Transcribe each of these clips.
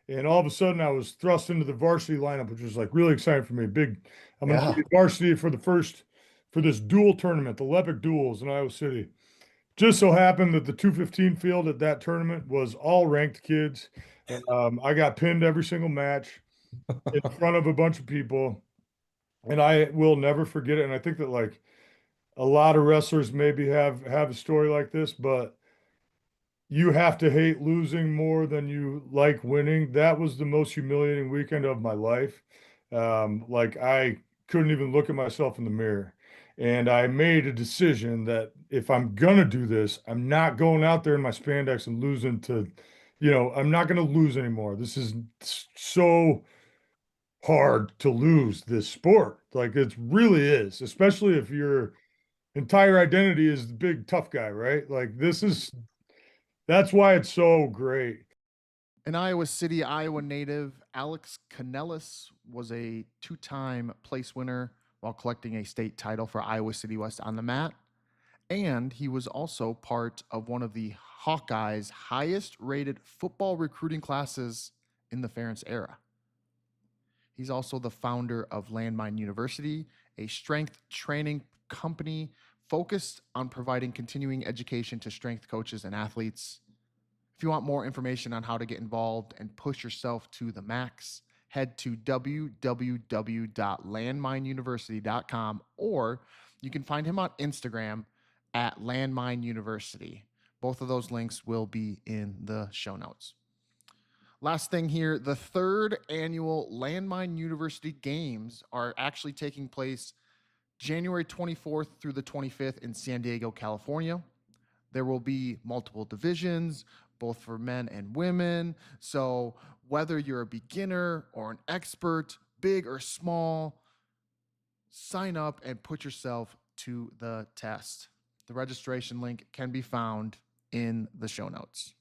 And all of a sudden I was thrust into the varsity lineup, which was like really exciting for me. I'm going to Yeah. be varsity for this dual tournament, the Lepic Duels in Iowa City. Just so happened that the 215 field at that tournament was all ranked kids. I got pinned every single match in front of a bunch of people, and I will never forget it. And I think that like a lot of wrestlers maybe have a story like this, but you have to hate losing more than you like winning. That was the most humiliating weekend of my life. Like I couldn't even look at myself in the mirror. And I made a decision that if I'm gonna do this, I'm not going out there in my spandex and losing to, I'm not gonna lose anymore. This is so hard to lose this sport. Like it really is, especially if your entire identity is the big tough guy, right? That's why it's so great. An Iowa City, Iowa native, Alex Kanellis was a two-time place winner while collecting a state title for Iowa City West on the mat. And he was also part of one of the Hawkeyes' highest rated football recruiting classes in the Ferentz era. He's also the founder of Landmine University, a strength training company focused on providing continuing education to strength coaches and athletes. If you want more information on how to get involved and push yourself to the max, head to www.landmineuniversity.com, or you can find him on Instagram at Landmine University. Both of those links will be in the show notes. Last thing here, the third annual Landmine University Games are actually taking place January 24th through the 25th in San Diego, California. There will be multiple divisions, both for men and women. So, whether you're a beginner or an expert, big or small, sign up and put yourself to the test. The registration link can be found in the show notes.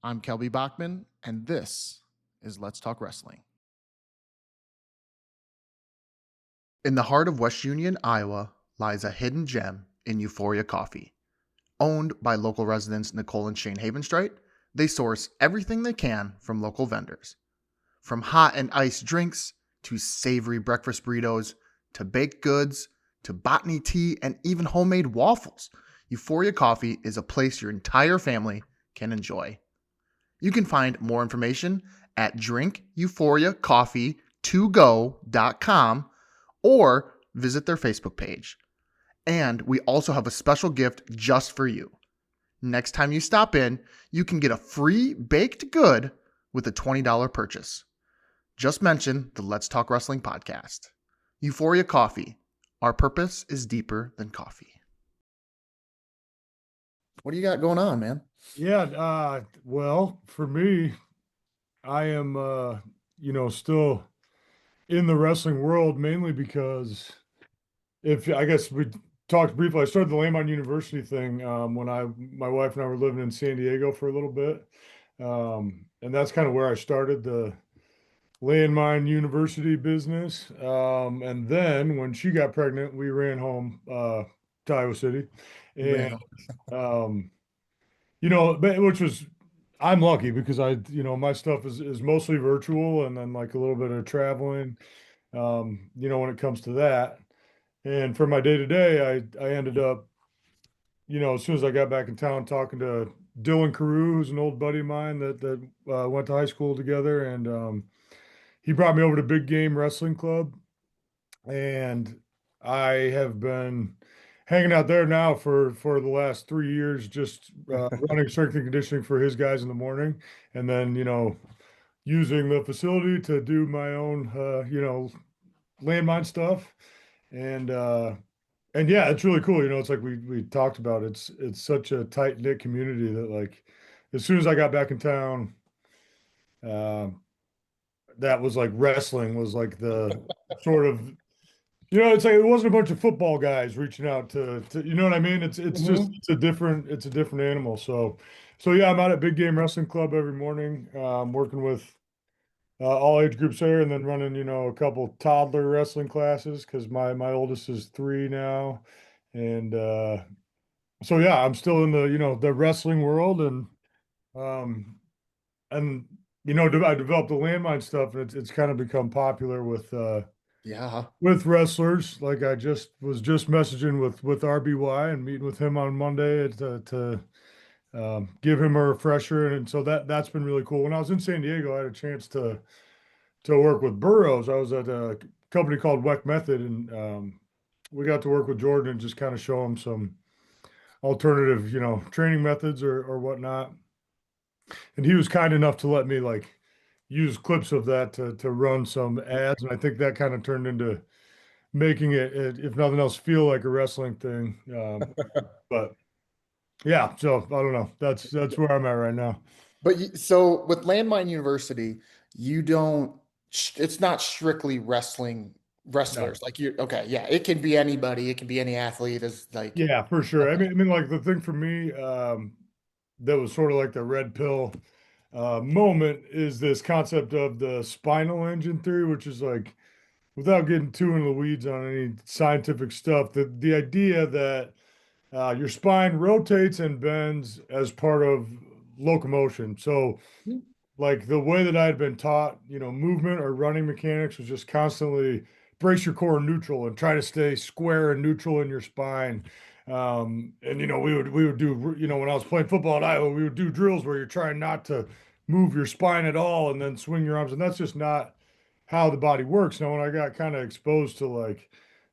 I'm Kelby Bachman, and this is Let's Talk Wrestling. In the heart of West Union, Iowa, lies a hidden gem in Euphoria Coffee. Owned by local residents Nicole and Shane Havenstreit, they source everything they can from local vendors. From hot and iced drinks, to savory breakfast burritos, to baked goods, to botany tea, and even homemade waffles, Euphoria Coffee is a place your entire family can enjoy. You can find more information at drinkeuphoria.coffee2go.com or visit their Facebook page. And we also have a special gift just for you. Next time you stop in, you can get a free baked good with a $20 purchase. Just mention the Let's Talk Wrestling podcast. Euphoria Coffee. Our purpose is deeper than coffee. What do you got going on, man? Yeah, well, for me, I am still in the wrestling world mainly because if I guess we talked briefly, I started the Landmine University thing when my wife and I were living in San Diego for a little bit. And that's kind of where I started the Landmine University business. And then when she got pregnant, we ran home to Iowa City. You And ran up. which was I'm lucky because my stuff is mostly virtual and then like a little bit of traveling, when it comes to that. And for my day to day, I ended up, as soon as I got back in town, talking to Dylan Carew, who's an old buddy of mine that went to high school together, and he brought me over to Big Game Wrestling Club, and I have been hanging out there now for the last 3 years, just running strength and conditioning for his guys in the morning, and then using the facility to do my own landmine stuff, and yeah, it's really cool. It's like we talked about. It's such a tight knit community that like as soon as I got back in town, uh, that was like wrestling was like the sort of it's like it wasn't a bunch of football guys reaching out to you know what I mean? It's just Mm-hmm. it's a different animal. So yeah, I'm out at Big Game Wrestling Club every morning, working with all age groups there, and then running a couple toddler wrestling classes because my oldest is 3 now, and so yeah, I'm still in the the wrestling world, um and I developed the landmine stuff, and it's kind of become popular Yeah. with wrestlers. Like I just messaging with RBY and meeting with him on Monday to give him a refresher, and so that's been really cool. When I was in San Diego, I had a chance to work with Burroughs. I was at a company called Weck Method, and we got to work with Jordan and just kind of show him some alternative, training methods or whatnot. And he was kind enough to let me like use clips of that to run some ads, and I think that kind of turned into making it, if nothing else, feel like a wrestling thing. But yeah, so I don't know. That's where I'm at right now. But so with Landmine University, you don't, it's not strictly No. wrestlers. Like you, okay, yeah, it can be anybody, it can be any athlete is like, Yeah, for sure. okay. Like the thing for me, that was sort of like the red pill moment is this concept of the spinal engine theory, which is like, without getting too into the weeds on any scientific stuff, the idea that your spine rotates and bends as part of locomotion. So like the way that I had been taught, movement or running mechanics was just constantly brace your core neutral and try to stay square and neutral in your spine. And we would do, when I was playing football at Iowa, we would do drills where you're trying not to move your spine at all and then swing your arms, and that's just not how the body works. Now, when I got kind of exposed to like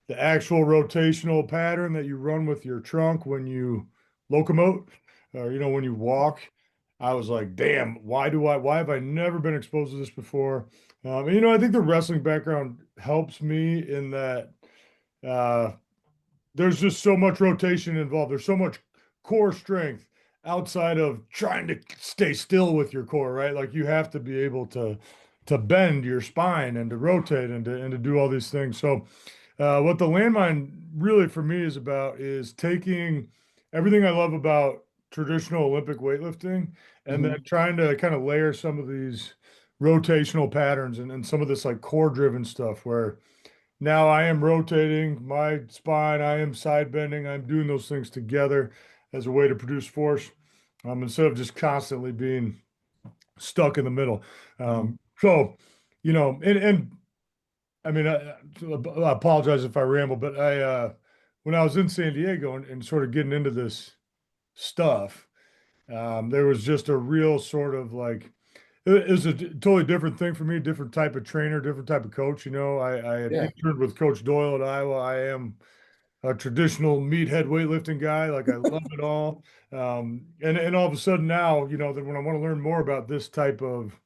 the actual rotational pattern that you run with your trunk when you locomote, or when you walk, I was like, damn, why have I never been exposed to this before? I think the wrestling background helps me in that uh, there's just so much rotation involved. There's so much core strength outside of trying to stay still with your core, right? Like you have to be able to bend your spine and to rotate and to do all these things. So what the landmine really for me is about is taking everything I love about traditional Olympic weightlifting and then Mhm. trying to kind of layer some of these rotational patterns and some of this like core driven stuff where now I am rotating my spine, I am side bending, I'm doing those things together as a way to produce force, instead of just constantly being stuck in the middle. Mhm. So, and I apologize if I ramble, but when I was in San Diego and sort of getting into this stuff, there was just a real sort of like, it was a totally different thing for me, different type of trainer, different type of coach. I had Yeah, interned with Coach Doyle at Iowa. I am a traditional meathead weightlifting guy. Like I love it all. And all of a sudden now, that when I want to learn more about this type of,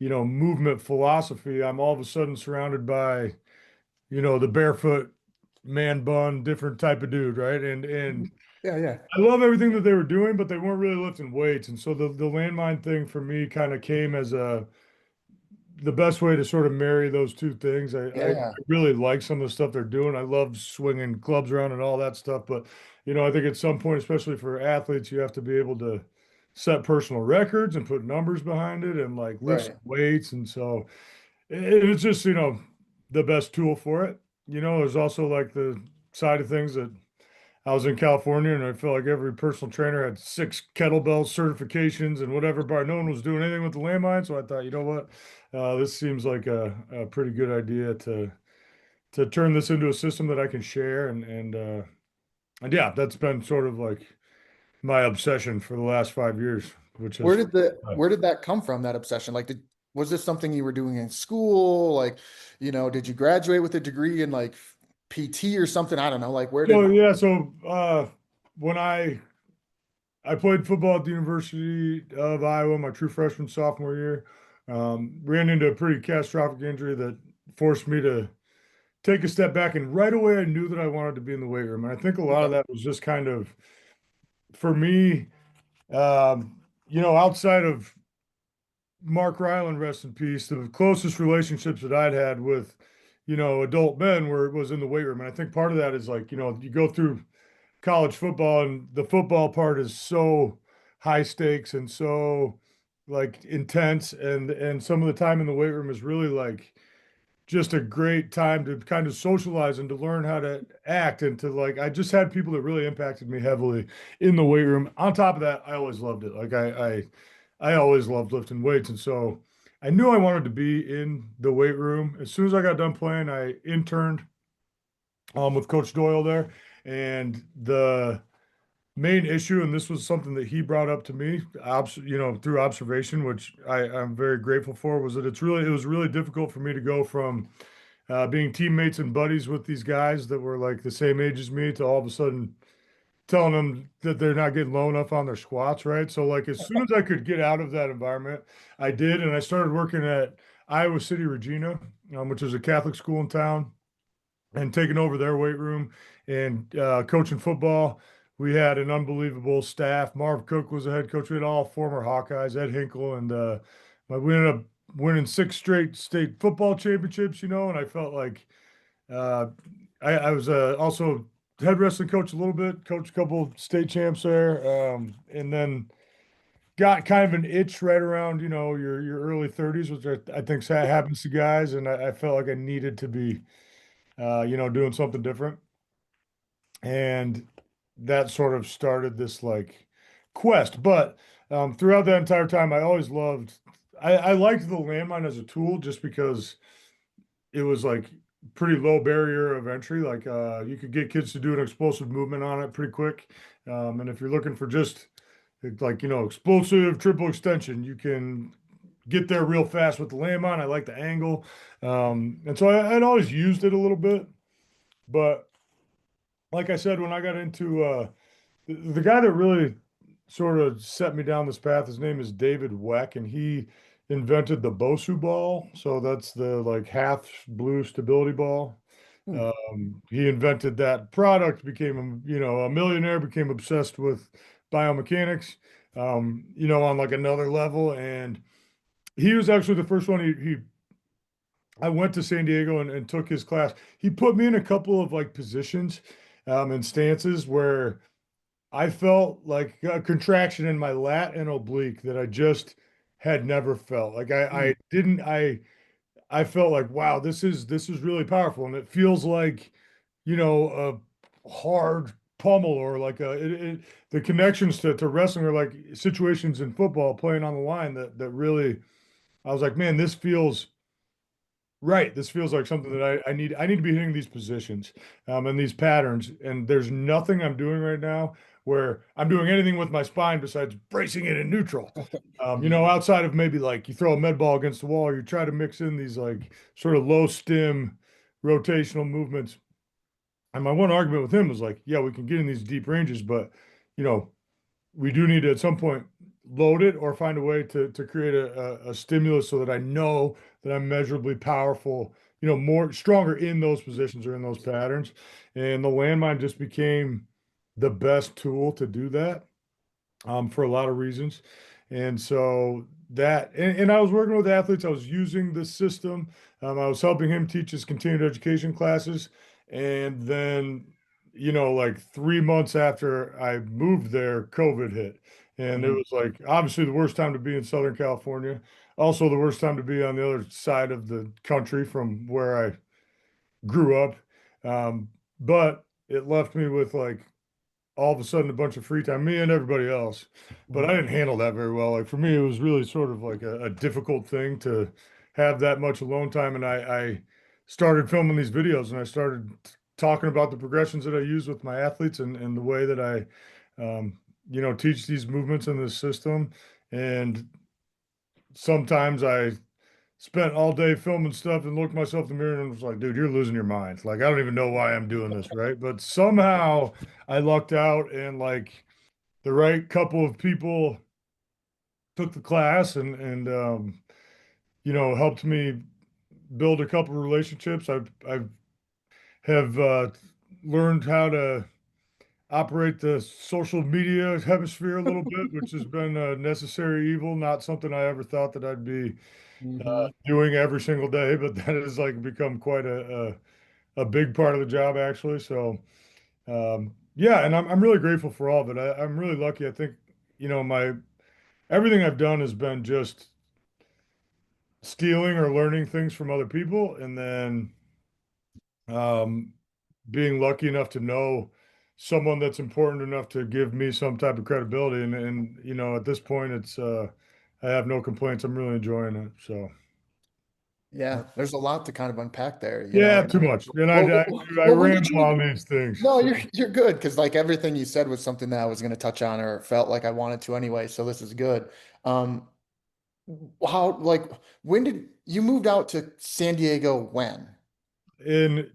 movement philosophy, I'm all of a sudden surrounded by, the barefoot man bun, different type of dude, right? And Mhm. Yeah, yeah, I love everything that they were doing, but they weren't really lifting weights. And so the landmine thing for me kind of came as the best way to sort of marry those two things. I yeah, really like some of the stuff they're doing. I love swinging clubs around and all that stuff. But, I think at some point, especially for athletes, you have to be able to set personal records and put numbers behind it and like lift some right. weights. And so it's just, the best tool for it. There's also like the side of things that I was in California and I felt like every personal trainer had 6 kettlebell certifications and whatever, but no one was doing anything with the landmine. So I thought, you know what, this seems like a pretty good idea to turn this into a system that I can share and yeah, that's been sort of like my obsession for the last 5 years, which is Where did that come from, that obsession? Like, was this something you were doing in school? Like, did you graduate with a degree in like PT or something? I don't know. Like, where so did, yeah. So when I played football at the University of Iowa my true freshman sophomore year. Ran into a pretty catastrophic injury that forced me to take a step back, and right away I knew that I wanted to be in the weight room. And I think a lot of okay. that was just kind of for me, outside of Mark Ryland, rest in peace, the closest relationships that I'd had with, adult men was in the weight room. And I think part of that is like, you go through college football and the football part is so high stakes and so like intense and some of the time in the weight room is really like just a great time to kind of socialize and to learn how to act and to like I just had people that really impacted me heavily in the weight room. On top of that, I always loved it. Like I always loved lifting weights. And so I knew I wanted to be in the weight room. As soon as I got done playing, I interned with Coach Doyle there. And the main issue, and this was something that he brought up to me, through observation, which I'm very grateful for, was that it was really difficult for me to go from being teammates and buddies with these guys that were like the same age as me to all of a sudden telling them that they're not getting low enough on their squats, right? So like as soon as I could get out of that environment, I did, and I started working at Iowa City Regina, which is a Catholic school in town, and taking over their weight room and coaching football. We had an unbelievable staff. Marv Cook was the head coach. We had all former Hawkeyes, Ed Hinkle, and we ended up winning 6 straight state football championships. And I felt like uh, I was also head wrestling coach a little bit, coached a couple state champs there, and then got kind of an itch right around your early 30s, which I think happens to guys, and I felt like I needed to be doing something different. And that sort of started this like quest. But throughout that entire time, I liked the landmine as a tool just because it was like pretty low barrier of entry. Like you could get kids to do an explosive movement on it pretty quick. And if you're looking for just like, explosive triple extension, you can get there real fast with the landmine. I like the angle. And so I'd always used it a little bit, but like I said, when I got into the guy that really sort of set me down this path, his name is David Weck, and he invented the Bosu ball. So that's the like half blue stability ball. Hmm. He invented that product, became a millionaire, became obsessed with biomechanics, on like another level. And he was actually the first one. I went to San Diego and took his class. He put me in a couple of like positions and stances where I felt like a contraction in my lat and oblique that I just had never felt. Like Hmm. I didn't I felt like, wow, this is really powerful, and it feels like a hard pummel, or like the connections to wrestling are like situations in football playing on the line that really I was like, man, this feels right. This feels like something that I need to be hitting these positions and these patterns. And there's nothing I'm doing right now where I'm doing anything with my spine besides bracing it in neutral. Outside of maybe like you throw a med ball against the wall, or you try to mix in these like sort of low stim rotational movements. And my one argument with him was like, yeah, we can get in these deep ranges, but you know, we do need to at some point load it or find a way to create a stimulus so that I know that I'm measurably powerful, more stronger in those positions or in those patterns. And the landmine just became the best tool to do that for a lot of reasons. And so and I was working with athletes, I was using the system. I was helping him teach his continued education classes. And then, like 3 months after I moved there, COVID hit. And it Hmm. was like obviously the worst time to be in Southern California, also the worst time to be on the other side of the country from where I grew up. But it left me with like all of a sudden a bunch of free time, me and everybody else. But I didn't handle that very well. Like for me, it was really sort of like a difficult thing to have that much alone time. And I started filming these videos, and I started talking about the progressions that I use with my athletes, and the way that teach these movements in this system. And sometimes I spent all day filming stuff and looked myself in the mirror and was like, dude, you're losing your mind. Like, I don't even know why I'm doing this, right? But somehow I lucked out, and like the right couple of people took the class and helped me build a couple of relationships. I have learned how to operate the social media hemisphere a little bit, which has been a necessary evil, not something I ever thought that I'd be Hmm. doing every single day, but that has like become quite a big part of the job actually. So yeah, and I'm really grateful for all of it. I'm really lucky. I think my everything I've done has been just stealing or learning things from other people, and then um, being lucky enough to know someone that's important enough to give me some type of credibility. And at this point, I have no complaints. I'm really enjoying it. So Yeah, there's a lot to kind of unpack there, you know. yeah, And too much. And I well, when did ramble you? on these things. No, So you're good because like everything you said was something that I was going to touch on or felt like I wanted to anyway. So this is good. Um, how like when did you moved out to San Diego when? in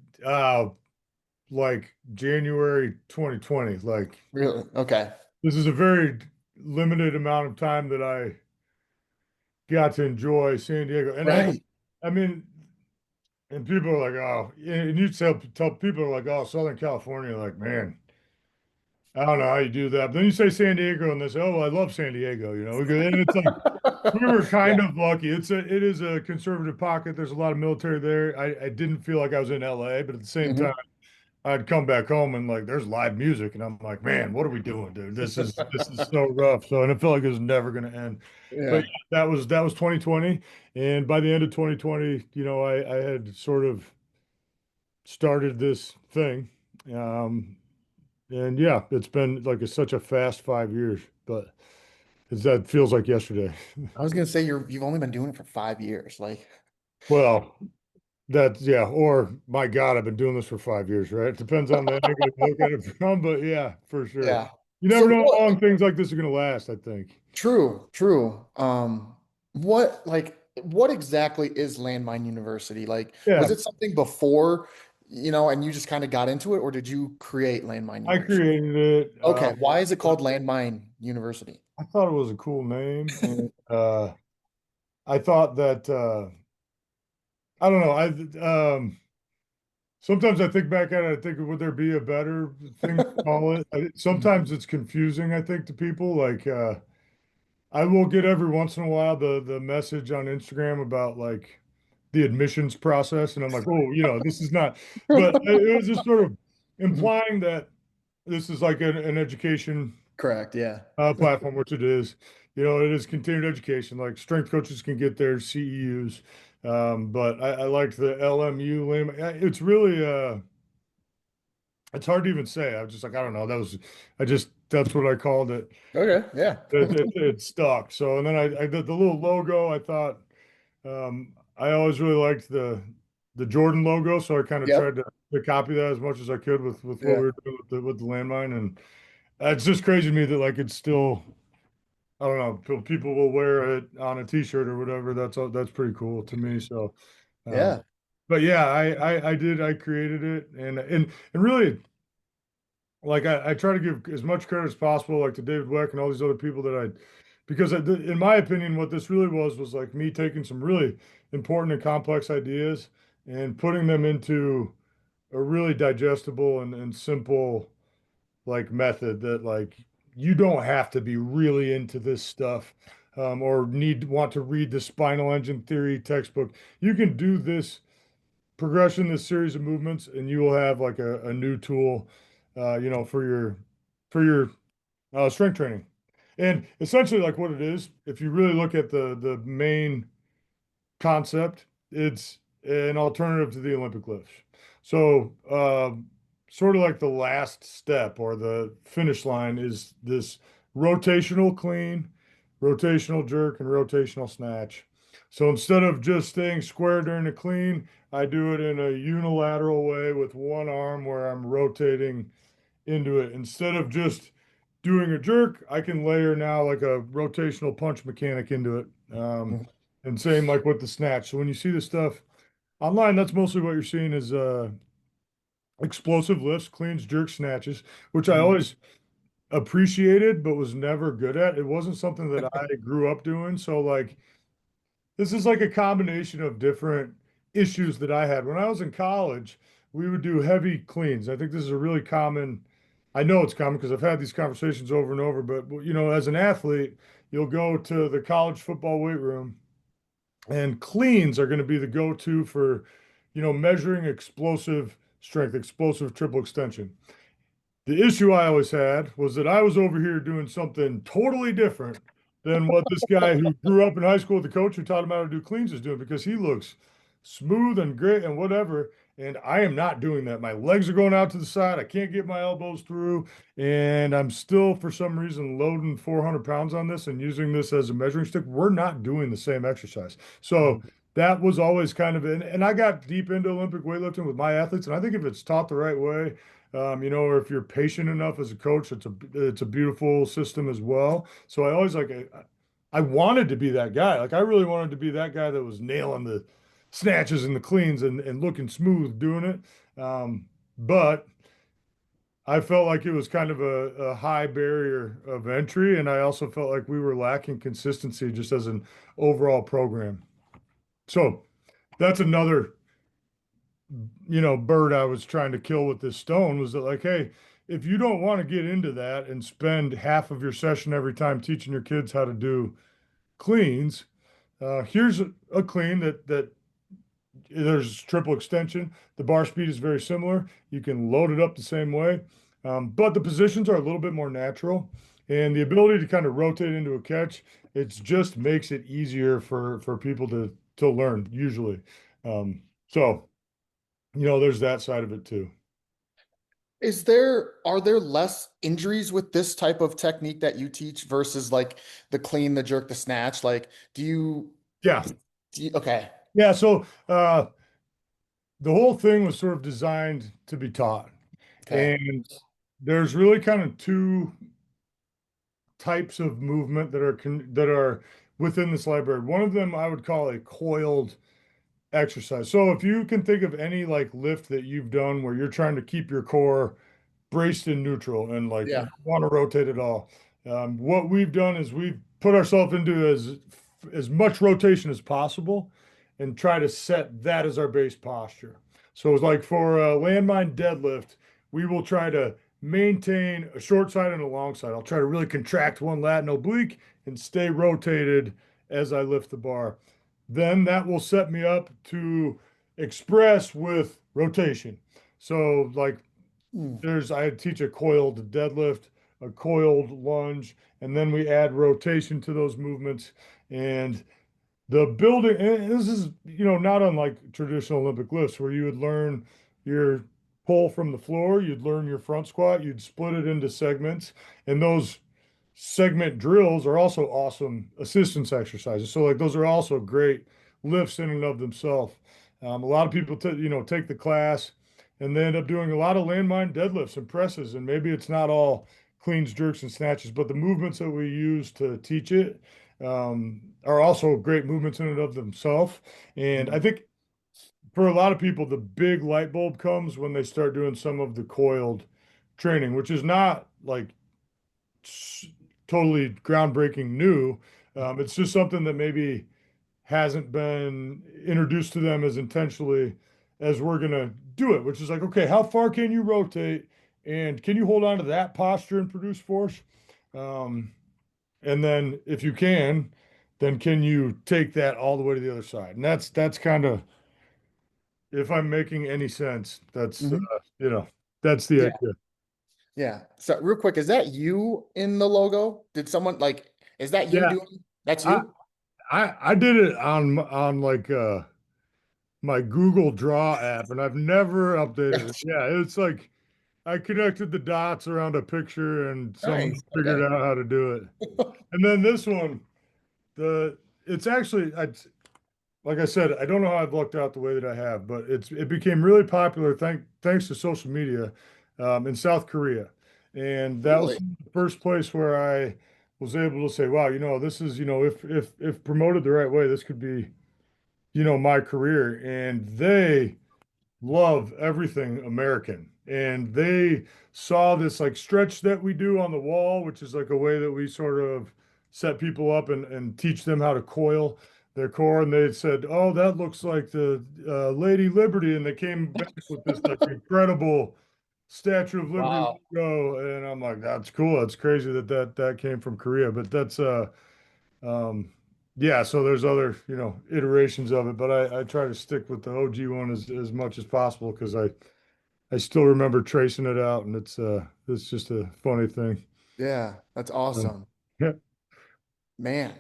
like January 2020, like Really? Okay. this is a very limited amount of time that I got to enjoy San Diego. And Right. I mean, and people are like, oh, and you tell people are like, oh, Southern California, like, man, I don't know how you do that. But then you say San Diego and they say, oh, well, I love San Diego, and it's like we were kind Yeah. of lucky. It is a conservative pocket. There's a lot of military there. I didn't feel like I was in LA, but at the same time, Mhm. I'd come back home and like there's live music, and I'm like, man, what are we doing, dude? This is so rough. So, and it felt like it was never gonna end. But Yeah. yeah, that was 2020, and by the end of 2020, I had sort of started this thing, um, and yeah, it's been like such a fast 5 years, but that feels like yesterday. I was gonna say you've only been doing it for 5 years. Like, Well, that's yeah, or my God, I've been doing this for 5 years, right? It depends on the angle you look at it from, but yeah, for sure. yeah. You never So know what? how long things like this are going to last, I think. True, true. What exactly is Landmine University? Like, was Yeah, it something before, and you just kind of got into it, or did you create Landmine I University? created it. Okay, why is it called Landmine University? I thought it was a cool name, and I thought that I don't know. Sometimes I think back at it, I think would there be a better thing to call it? Sometimes it's confusing, I think, to people. Like I will get every once in a while the message on Instagram about like the admissions process, and I'm like, oh, this is not. But it was just sort of Mhm. implying that this is like an education Correct, yeah. platform, which it is. It is continued education. Like strength coaches can get their CEUs, but I liked the LMU. It's really it's hard to even say. I was just like, I don't know. That's what I called it. Okay, yeah. It stuck. So, and then I did the little logo. I thought I always really liked the Jordan logo, so I kind of tried Yep. to copy that as much as I could with what Yeah. we were doing with the landmine, and it's just crazy to me that like it's still I don't know people will wear it on a T-shirt or whatever. That's pretty cool to me. So, um, Yeah. but yeah, I created it, and really like I try to give as much credit as possible, like to David Weck and all these other people because in my opinion, what this really was like me taking some really important and complex ideas and putting them into a really digestible and simple like method that like you don't have to be really into this stuff or want to read the spinal engine theory textbook. You can do this progression, this series of movements, and you will have like a new tool, for your strength training. And essentially, like what it is, if you really look at the main concept, it's an alternative to the Olympic lifts. So, sort of like the last step or the finish line is this rotational clean, rotational jerk, and rotational snatch. So instead of just staying square during the clean, I do it in a unilateral way with one arm where I'm rotating into it. Instead of just doing a jerk, I can layer now like a rotational punch mechanic into it. Mhm. And same like with the snatch. So when you see the stuff online, that's mostly what you're seeing is explosive lifts, cleans, jerk snatches, which I Mhm. always appreciated but was never good at. It wasn't something that I grew up doing. So like this is like a combination of different issues that I had. When I was in college, we would do heavy cleans. I think this is a really common, I know it's common because I've had these conversations over and over, but as an athlete, you'll go to the college football weight room and cleans are going to be the go-to for, measuring explosive strength, explosive triple extension. The issue I always had was that I was over here doing something totally different than what this guy who grew up in high school with the coach who taught him how to do cleans is doing because he looks smooth and great and whatever. And I am not doing that. My legs are going out to the side. I can't get my elbows through. And I'm still, for some reason, loading 400 pounds on this and using this as a measuring stick. We're not doing the same exercise. So that was always kind of, and I got deep into Olympic weightlifting with my athletes. And I think if it's taught the right way, or if you're patient enough as a coach, it's a beautiful system as well. So I always I wanted to be that guy. Like I really wanted to be that guy that was nailing the snatches and the cleans and looking smooth doing it. But I felt like it was kind of a high barrier of entry, and I also felt like we were lacking consistency just as an overall program. So that's another, bird I was trying to kill with this stone was that like, hey, if you don't want to get into that and spend half of your session every time teaching your kids how to do cleans, here's a clean that there's triple extension. The bar speed is very similar. You can load it up the same way, but the positions are a little bit more natural, and the ability to kind of rotate into a catch, it just makes it easier for people to learn usually. So there's that side of it too. Are there less injuries with this type of technique that you teach versus like the clean, the jerk, the snatch? Like, Yeah, okay. yeah. So the whole thing was sort of designed to be taught, Okay. and there's really kind of two types of movement that are within this library. One of them I would call a coiled exercise. So if you can think of any like lift that you've done where you're trying to keep your core braced in neutral and like you Yeah. don't want to rotate at all. What we've done is we've put ourselves into as much rotation as possible and try to set that as our base posture. So it's like for a landmine deadlift, we will try to maintain a short side and a long side. I'll try to really contract one lat and oblique and stay rotated as I lift the bar. Then that will set me up to express with rotation. So like Hmm. I teach a coiled deadlift, a coiled lunge, and then we add rotation to those movements. And the building, and this is, not unlike traditional Olympic lifts where you would learn your pull from the floor, you'd learn your front squat, you'd split it into segments, and those segment drills are also awesome assistance exercises. So like those are also great lifts in and of themselves. A lot of people take the class and they end up doing a lot of landmine deadlifts and presses, and maybe it's not all cleans, jerks, and snatches, but the movements that we use to teach it are also great movements in and of themselves. And I think for a lot of people, the big light bulb comes when they start doing some of the coiled training, which is not like totally groundbreaking new. It's just something that maybe hasn't been introduced to them as intentionally as we're going to do it, which is like, okay, how far can you rotate and can you hold on to that posture and produce force? Um, and then if you can, then can you take that all the way to the other side? And that's kind of, if I'm making any sense, Mhm. you know, that's the Yeah. idea. Yeah. So real quick, is that you in the logo? Did someone like, is that you Yeah, doing? That's I you? I did it on like my Google Draw app, and I've never updated it. Yes. Yeah, it's like I connected the dots around a picture, and someone Nice. figured Okay. out how to do it. And then this one, the it's actually like I said, I don't know how I've lucked out the way that I have, but it became really popular thanks to social media in South Korea, and that was Really? the first place where I was able to say, wow, this is if promoted the right way, this could be my career. And they love everything American. And they saw this like stretch that we do on the wall, which is like a way that we sort of set people up and teach them how to coil their core. And they said, "Oh, that looks like the Lady Liberty." And they came back with this like incredible Statue of Liberty Wow. logo. And I'm like, that's cool. That's crazy that came from Korea. But that's um, yeah, so there's other, iterations of it, but I try to stick with the OG one as much as possible because I still remember tracing it out, and it's just a funny thing. Yeah, that's Um, awesome. yeah, Man.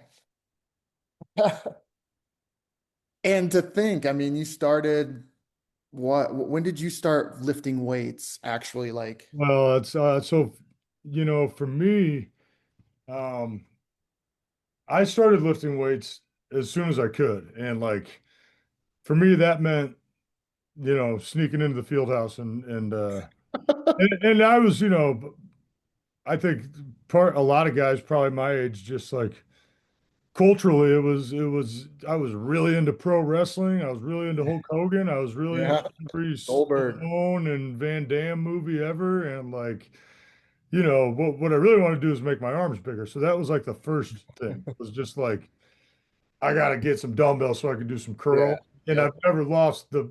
And to think, I mean, you started When did you start lifting weights actually like? Well, it's so for me, um, I started lifting weights as soon as I could, and like for me, that meant sneaking into the field house and I was I think part a lot of guys probably my age just like culturally it was I was really into pro wrestling. I was really into Hulk Hogan. I was really into Yeah. every Goldberg. Stallone and Van Damme movie ever. And like, what I really want to do is make my arms bigger. So that was like the first thing. It was just like I gotta get some dumbbells so I can do some Yeah. curl. And Yep. I've never lost the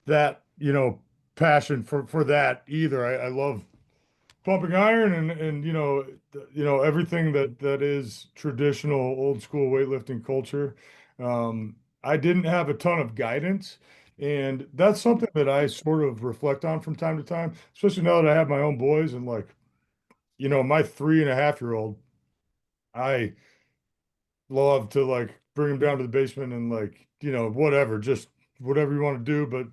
that, passion for that either. I love pumping iron and everything that is traditional old school weightlifting culture. um, I didn't have a ton of guidance, and that's something that I sort of reflect on from time to time, especially now that I have my own boys. And like, my 3.5-year-old, I love to like bring him down to the basement and like, whatever, just whatever you want to do, but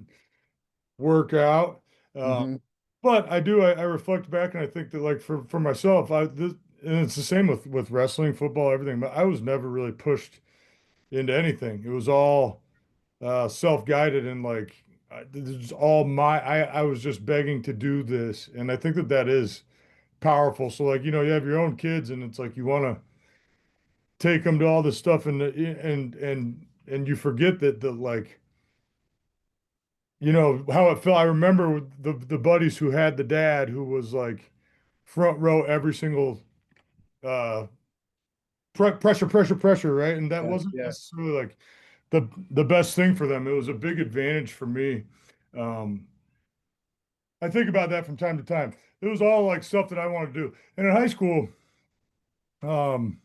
work out. Uh, Hmm. but I reflect back and I think that like for myself, and it's the same with wrestling, football, everything. But I was never really pushed into anything. It was all self-guided and like this is all I was just begging to do this, and I think that is powerful. So like you have your own kids, and it's like you want to take them to all this stuff, and you forget that the like how it felt. I remember the buddies who had the dad who was like front row every single uh pressure, right? And that Yeah. wasn't Yeah. necessarily like the best thing for them. It was a big advantage for me. Um, I think about that from time to time. It was all like stuff that I wanted to do. And in high school, um,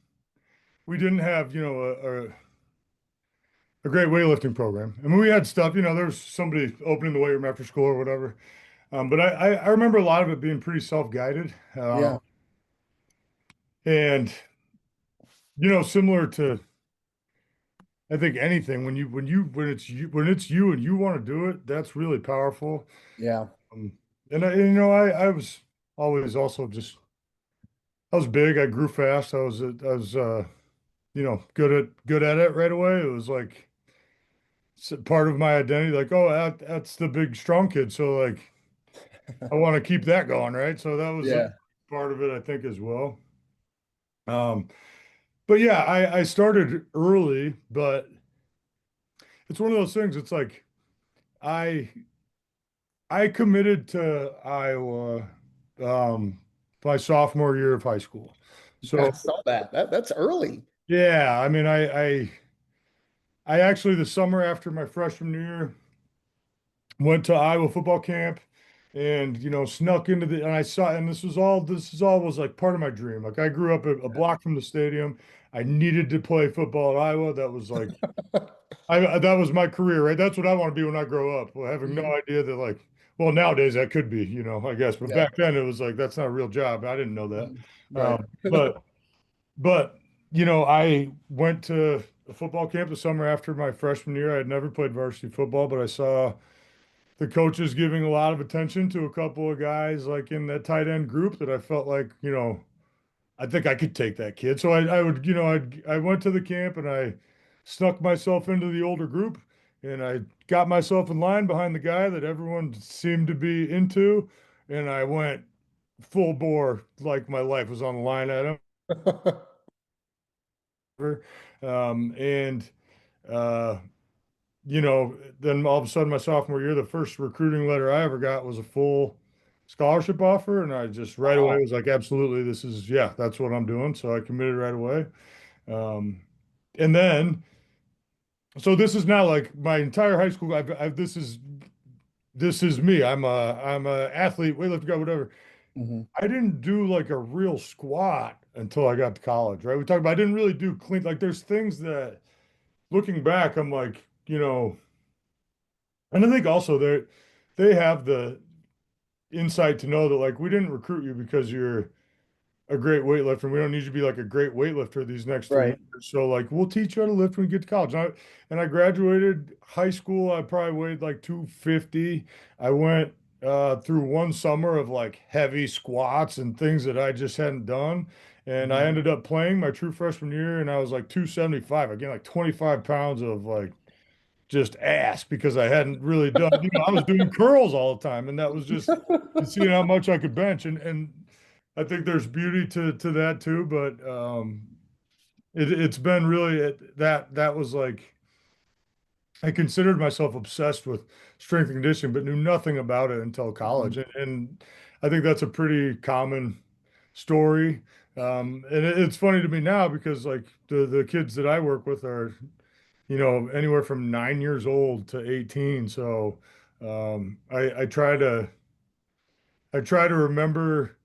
we didn't have, a great weightlifting program. I mean, we had stuff, there was somebody opening the weight room after school or whatever. But I remember a lot of it being pretty self-guided. Yeah. And, similar to I think anything when it's you and you want to do it, that's really powerful. Yeah. Um, and I was always also just I was big. I grew fast. I was good at it right away. It was like part of my identity. Like, oh, that's the big strong kid. So like I want to keep that going, right? So that was a Yeah. part of it, I think, as well. Um, but yeah, I started early, but it's one of those things. It's like I I committed to Iowa um, my sophomore year of high school. Yeah, I So saw that. That's early. yeah, I mean, I actually the summer after my freshman year went to Iowa football camp, and snuck into the and I saw and this is all was like part of my dream. Like I grew up a block from the stadium. I needed to play football at Iowa. That was like that was my career, right? That's what I want to be when I grow up. Well, having no Mhm. idea that like, well, nowadays that could be, I guess, but Yeah. back then it was like that's not a real job. I didn't know that. Mhm. Right. Um, but but I went to a football camp the summer after my freshman year. I had never played varsity football, but I saw the coaches giving a lot of attention to a couple of guys like in that tight end group that I felt like, I think I could take that kid. So I would, I went to the camp and I snuck myself into the older group, and I got myself in line behind the guy that everyone seemed to be into. And I went full bore, like my life was on the line at him. And, uh, then all of a sudden, my sophomore year, the first recruiting letter I ever got was a full scholarship offer. And I just right away Wow. was like, absolutely, yeah, that's what I'm doing. So I committed right away. Um, and then, so this is now like my entire high school. This is me. I'm a athlete, weightlifter guy, whatever. Hmm. I didn't do like a real squat until I got to college, right? We talked about I didn't really do clean. Like there's things that looking back, I'm like, and I think also they have the insight to know that like we didn't recruit you because you're a great weightlifter. We don't need you to be like a great weightlifter these next 3 years. Right. So like we'll teach you how to lift when you get to college. And I graduated high school. I probably weighed like 250. I went through one summer of like heavy squats and things that I just hadn't done. And I Mhm. ended up playing my true freshman year and I was like 275. I gained like 25 pounds of like just ass because I hadn't really done, I was doing curls all the time and that was just seeing how much I could bench. And I think there's beauty to that too, but it's been really that was like I considered myself obsessed with strength and conditioning, but knew nothing about it until college. Mhm. And I think that's a pretty common story. And it's funny to me now because like the kids that I work with are, anywhere from 9 years old to 18. So I try to remember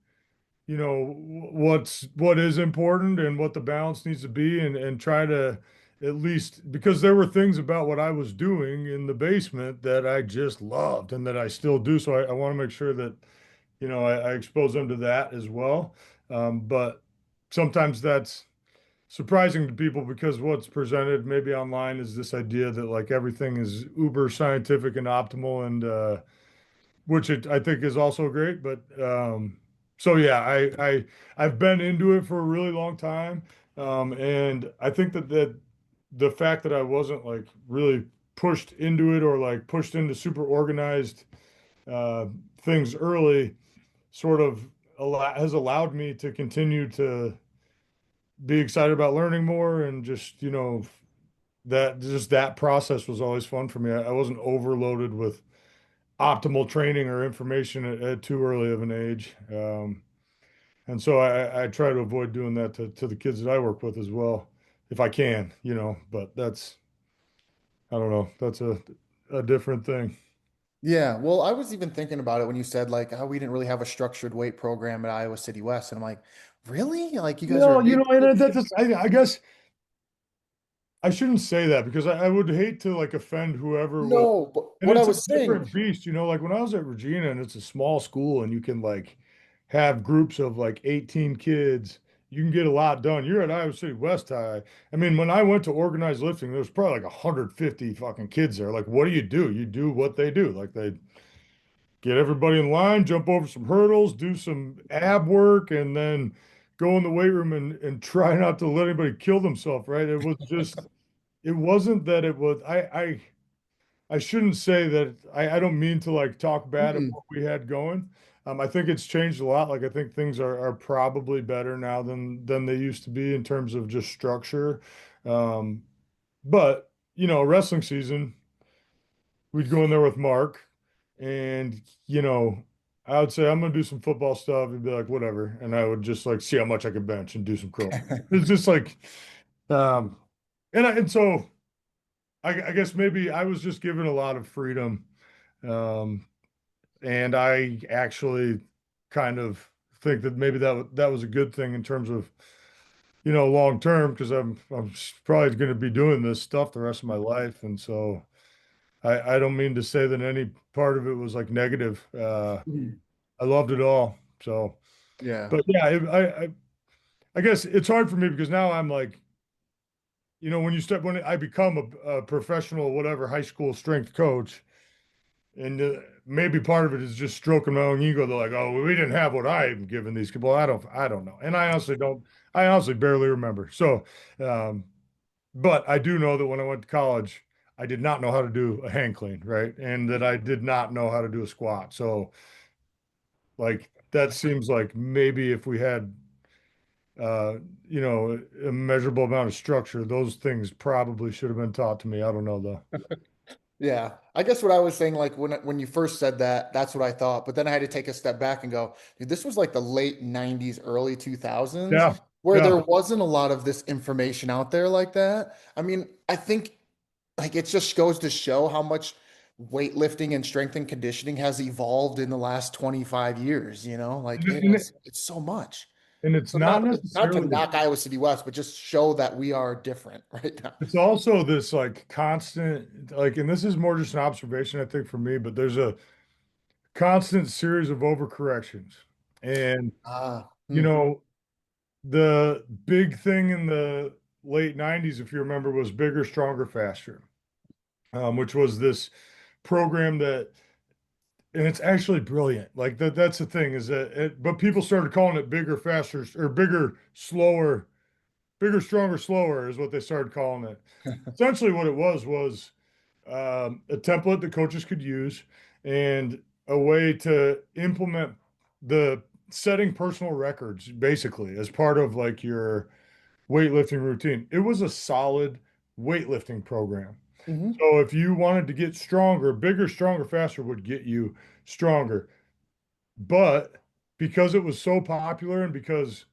what is important and what the balance needs to be and try to at least because there were things about what I was doing in the basement that I just loved and that I still do. So I want to make sure that I expose them to that as well. But sometimes that's surprising to people because what's presented maybe online is this idea that like everything is uber scientific and optimal and which I think is also great. But so yeah, I've been into it for a really long time, and I think that the fact that I wasn't like really pushed into it or like pushed into super organized uh, things early, sort of has allowed me to continue to be excited about learning more and just that process was always fun for me. I wasn't overloaded with optimal training or information at too early of an age. And so I try to avoid doing that to the kids that I work with as well, if I can, but I don't know, that's a different thing. Yeah, well, I was even thinking about it when you said like, oh, we didn't really have a structured weight program at Iowa City West, and I'm like, really? Like, you guys are a Well, big and I guess I shouldn't say that because I would hate to like offend whoever was, No, but and what I it's a was saying, different beast, like when I was at Regina and it's a small school and you can like have groups of like 18 kids, you can get a lot done. You're at Iowa City West High. I mean, when I went to organized lifting, there was probably like 150 fucking kids there. Like, what do? You do what they do. Like they get everybody in line, jump over some hurdles, do some ab work, and then go in the weight room and try not to let anybody kill themselves, right? It wasn't that it was I shouldn't say that I don't mean to like talk bad of mm, what we had going. I think it's changed a lot. Like I think things are probably better now than they used to be in terms of just structure. Um, but wrestling season, we'd go in there with Mark, and I would say I'm gonna do some football stuff. He'd be like, whatever, and I would just like see how much I could bench and do some curl. It's just like, um, and so. I guess maybe I was just given a lot of freedom. Um, and I actually kind of think that maybe that was a good thing in terms of, long term, because I'm probably going to be doing this stuff the rest of my life. And so I don't mean to say that any part of it was like negative. mm, I loved it all. So, yeah. but yeah, I guess it's hard for me because now I'm like, when I become a professional, whatever, high school strength coach, and maybe part of it is just stroking my own ego. They're like, "Oh, well, we didn't have what I'm giving these people." I don't know, and I honestly don't. I honestly barely remember. So, um, but I do know that when I went to college, I did not know how to do a hang clean, right, and that I did not know how to do a squat. So, like, that seems like maybe if we had, uh, a measurable amount of structure, those things probably should have been taught to me. I don't know though. Yeah, I guess what I was saying, like when you first said that, that's what I thought. But then I had to take a step back and go, dude, this was like the late '90s, early 2000s, Yeah, where yeah. there wasn't a lot of this information out there like that. I mean, I think like it just goes to show how much weightlifting and strength and conditioning has evolved in the last 25 years, like And, and, it's so much. and it's So not not to necessarily. knock Iowa City West, but just show that we are different right now. It's also this like constant, like, and this is more just an observation, I think, for me, but there's a constant series of overcorrections. And, Ah, you hmm. know, the big thing in the late 90s, if you remember, was bigger, stronger, faster, which was this program that, and it's actually brilliant. Like that's the thing is that but people started calling it bigger, faster, or bigger, slower, bigger, stronger, slower is what they started calling it. Essentially, what it was a template that coaches could use and a way to implement the setting personal records basically as part of like your weightlifting routine. It was a solid weightlifting program. Hmm. So if you wanted to get stronger, bigger, stronger, faster would get you stronger. But because it was so popular and because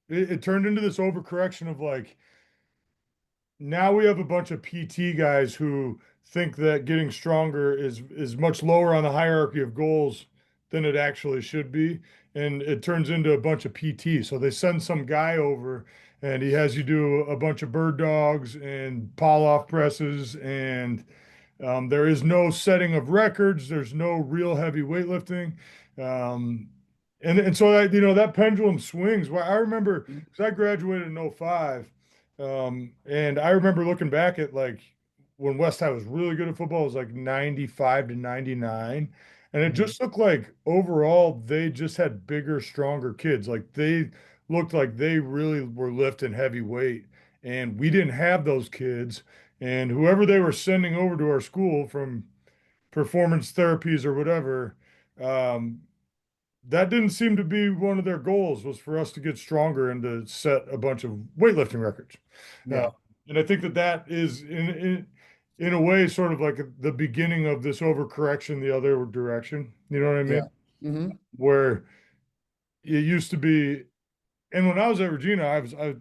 it turned into this overcorrection of like, now we have a bunch of PT guys who think that getting stronger is much lower on the hierarchy of goals than it actually should be, and it turns into a bunch of PT. So they send some guy over and he has you do a bunch of bird dogs and pull off presses, and there is no setting of records. There's no real heavy weightlifting. Um, and so that, that pendulum swings. Well, I remember because I graduated in '05, and I remember looking back at like when West High was really good at football, it was like 95 to 99. And it Hmm. just looked like overall they just had bigger, stronger kids. Like they looked like they really were lifting heavy weight. And we didn't have those kids. And whoever they were sending over to our school from performance therapies or whatever, um, that didn't seem to be one of their goals was for us to get stronger and to set a bunch of weightlifting records. Uh, Yeah. and I think that that is in a way sort of like the beginning of this overcorrection the other direction. You know what I Yeah. mean? Hmm. Where it used to be, and when I was at Regina,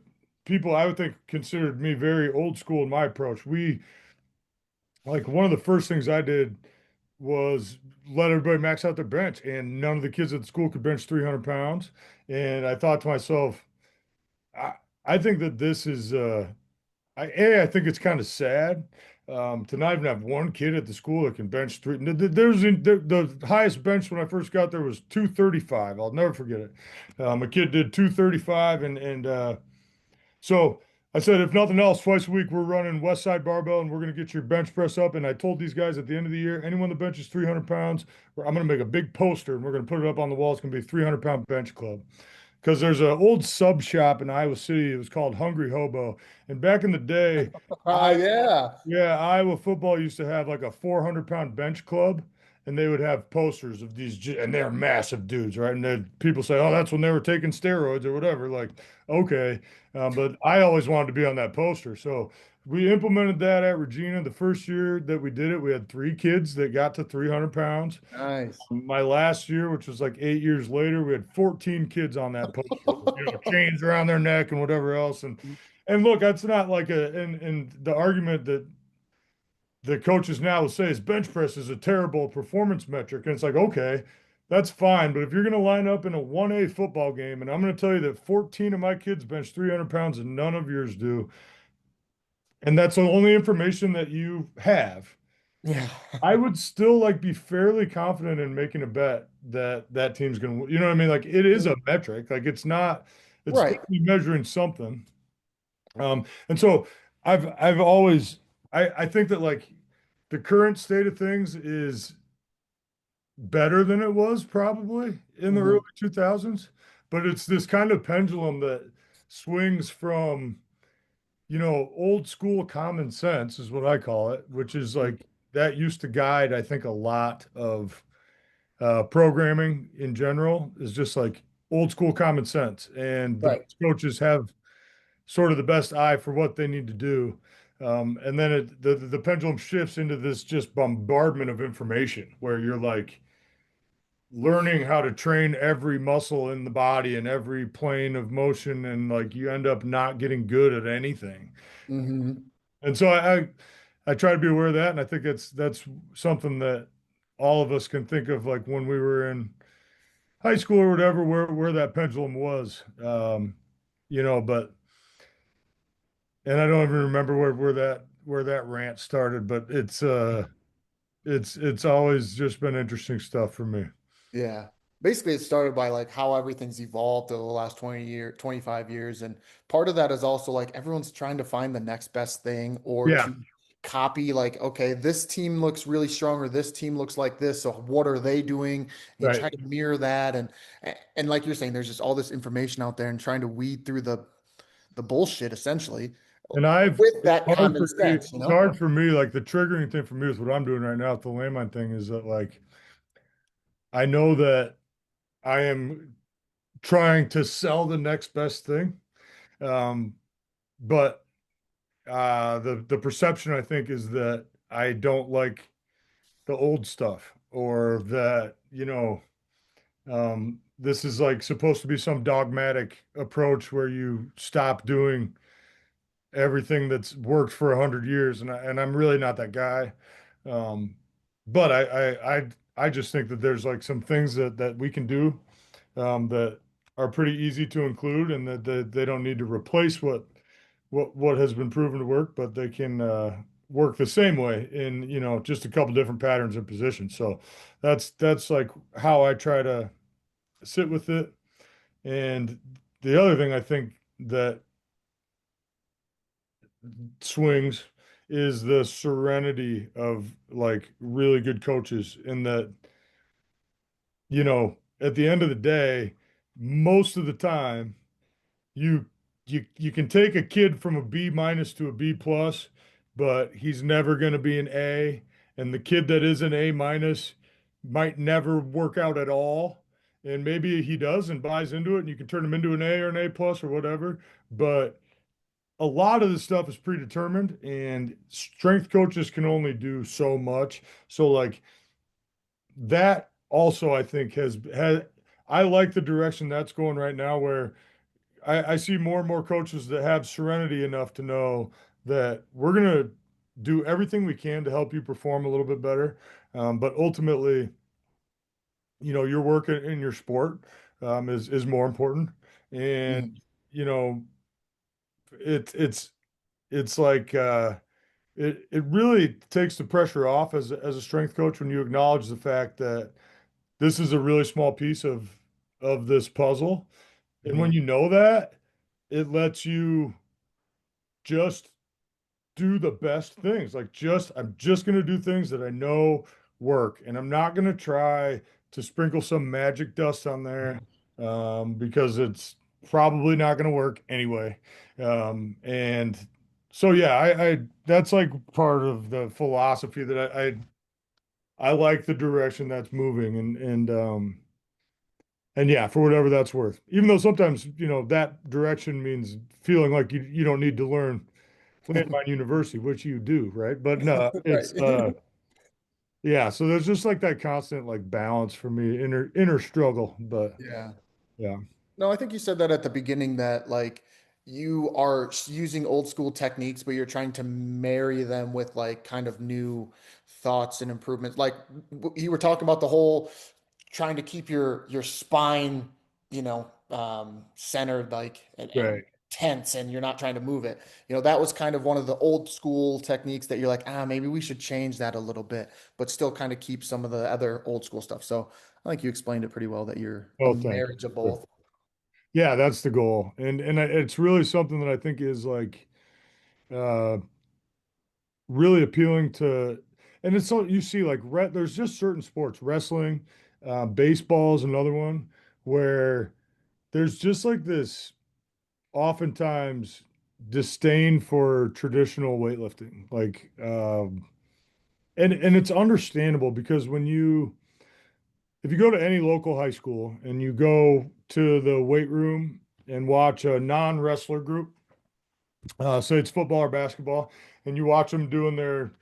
people I would think considered me very old school in my approach. We like one of the first things I did was let everybody max out their bench, and none of the kids at the school could bench 300 pounds. And I thought to myself, I, I think that this is, I think it's kind of sad to not even have one kid at the school that can bench three. The highest bench when I first got there was 235. I'll never forget it. A kid did 235, and so I said, if nothing else, twice a week we're running West Side Barbell and we're going to get your bench press up. And I told these guys at the end of the year, anyone that benches 300 pounds, I'm going to make a big poster and we're going to put it up on the wall. It's going to be a 300-pound bench club. Because there's an old sub shop in Iowa City. It was called Hungry Hobo. And back in the day, I Yeah. yeah, Iowa football used to have like a 400-pound bench club, and they would have posters of these, and they're massive dudes, right? And then people say, "Oh, that's when they were taking steroids or whatever." Like, okay, but I always wanted to be on that poster, so we implemented that at Regina. The first year that we did it, we had 3 kids that got to 300 pounds. Nice. My last year, which was like 8 years later, we had 14 kids on that poster, chains around their neck and whatever else. And look, that's not like and the argument that the coaches now will say is bench press is a terrible performance metric. And it's like, okay, that's fine. But if you're going to line up in a 1A football game, and I'm going to tell you that 14 of my kids bench 300 pounds and none of yours do, and that's the only information that you have, Yeah. I would still like be fairly confident in making a bet that that team's going to, you know what I mean? Like it is a metric. Like it's not, it's Right. definitely measuring something. And so I've always, I think that like the current state of things is better than it was probably in the early Hmm. 2000s, but it's this kind of pendulum that swings from, old school common sense is what I call it, which is like that used to guide, I think, a lot of programming in general is just like old school common sense. And the Right. best coaches have sort of the best eye for what they need to do. And then the pendulum shifts into this just bombardment of information where you're like, learning how to train every muscle in the body and every plane of motion, and like you end up not getting good at anything. Hmm. And so I try to be aware of that, and I think that's something that all of us can think of, like when we were in high school or whatever, where that pendulum was. But and I don't even remember where that rant started, but it's always just been interesting stuff for me. Yeah. basically it started by like how everything's evolved over the last 25 years. And part of that is also like everyone's trying to find the next best thing or Yeah, to copy like, okay, this team looks really strong or this team looks like this. So what are they doing? And you right. try to mirror that. And like you're saying, there's just all this information out there and trying to weed through the bullshit essentially And I've with it's that hard common for me, sense, you it's know? hard for me, like the triggering thing for me is what I'm doing right now with the landmine thing is that like I know that I am trying to sell the next best thing. Um, but the perception I think is that I don't like the old stuff or that, this is like supposed to be some dogmatic approach where you stop doing everything that's worked for 100 years, and I'm really not that guy. Um, but I just think that there's like some things that we can do that are pretty easy to include, and that they don't need to replace what has been proven to work, but they can work the same way in just a couple different patterns and positions. So that's like how I try to sit with it. And the other thing I think that swings is the serenity of like really good coaches in that, at the end of the day, most of the time you you can take a kid from a B minus to a B plus, but he's never going to be an A. And the kid that is an A minus might never work out at all. And maybe he does and buys into it, and you can turn him into an A or an A plus or whatever. But a lot of the stuff is predetermined, and strength coaches can only do so much. So like that also I think has I like the direction that's going right now, where I see more and more coaches that have serenity enough to know that we're gonna do everything we can to help you perform a little bit better. But ultimately, your work in your sport is more important. And Mhm. you know, it's like it really takes the pressure off as a strength coach when you acknowledge the fact that this is a really small piece of this puzzle. And when Mhm. you know that, it lets you just do the best things. Like I'm just gonna do things that I know work, and I'm not gonna try to sprinkle some magic dust on there because it's probably not gonna work anyway. And so yeah, I that's like part of the philosophy that I like the direction that's moving, and yeah, for whatever that's worth. Even though sometimes, that direction means feeling like you don't need to learn Landmine University, which you do, right? But no, Right. it's yeah, so there's just like that constant like balance for me, inner struggle. But Yeah. yeah, No, I think you said that at the beginning that like you are using old school techniques, but you're trying to marry them with like kind of new thoughts and improvements. Like you were talking about the whole trying to keep your spine, centered like and right. tense and you're not trying to move it. That was kind of one of the old school techniques that you're like, maybe we should change that a little bit, but still kind of keep some of the other old school stuff. So I think you explained it pretty well that you're a Oh, thank marriage of you. both. Yeah, that's the goal. It's really something that I think is like uh really appealing to, and it's so you see like there's just certain sports, wrestling, baseball is another one, where there's just like this oftentimes disdain for traditional weightlifting. Like and it's understandable because if you go to any local high school and you go to the weight room and watch a non-wrestler group, say it's football or basketball, and you watch them doing their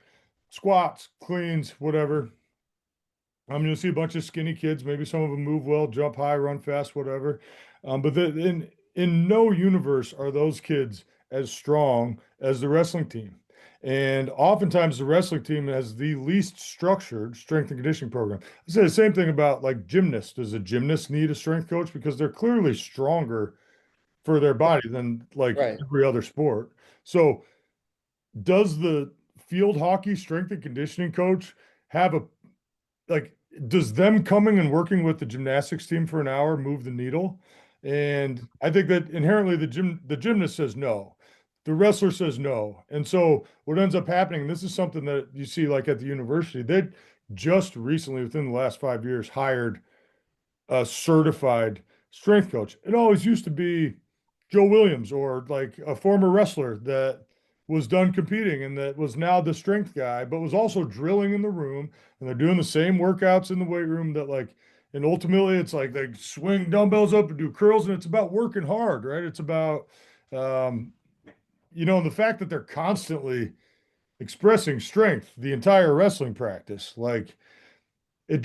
squats, cleans, whatever. I'm going to see a bunch of skinny kids. Maybe some of them move well, jump high, run fast, whatever. But in no universe are those kids as strong as the wrestling team. And oftentimes the wrestling team has the least structured strength and conditioning program. I say the same thing about like gymnasts. Does a gymnast need a strength coach? Because they're clearly stronger for their body than like Right. every other sport. So does the field hockey strength and conditioning coach have a like does them coming and working with the gymnastics team for an hour move the needle? And I think that inherently the gymnast says no. The wrestler says no. And so what ends up happening, this is something that you see like at the university, they just recently, within the last 5 years, hired a certified strength coach. It always used to be Joe Williams or like a former wrestler that was done competing and that was now the strength guy, but was also drilling in the room, and they're doing the same workouts in the weight room that like, and ultimately it's like they swing dumbbells up and do curls, and it's about working hard, right? It's about, um, and the fact that they're constantly expressing strength the entire wrestling practice, like it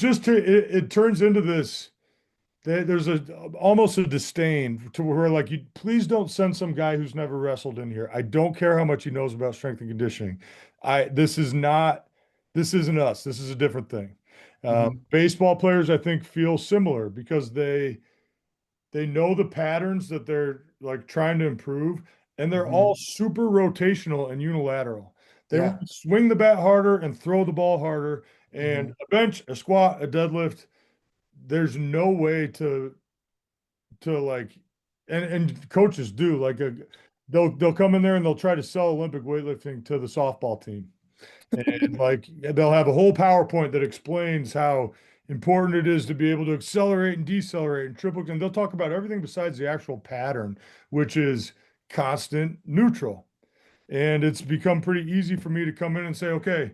turns into this. There's a almost a disdain to where like you please don't send some guy who's never wrestled in here. I don't care how much he knows about strength and conditioning. This is not this isn't us. This is a different thing. Hmm. Baseball players, I think, feel similar because they know the patterns that they're like trying to improve, and they're Hmm. all super rotational and unilateral. They want Yeah. to swing the bat harder and throw the ball harder, and Hmm. a bench, a squat, a deadlift. There's no way to like, and coaches do like they'll come in there and they'll try to sell Olympic weightlifting to the softball team, and like they'll have a whole PowerPoint that explains how important it is to be able to accelerate and decelerate and triple, and they'll talk about everything besides the actual pattern, which is constant neutral. And it's become pretty easy for me to come in and say, okay,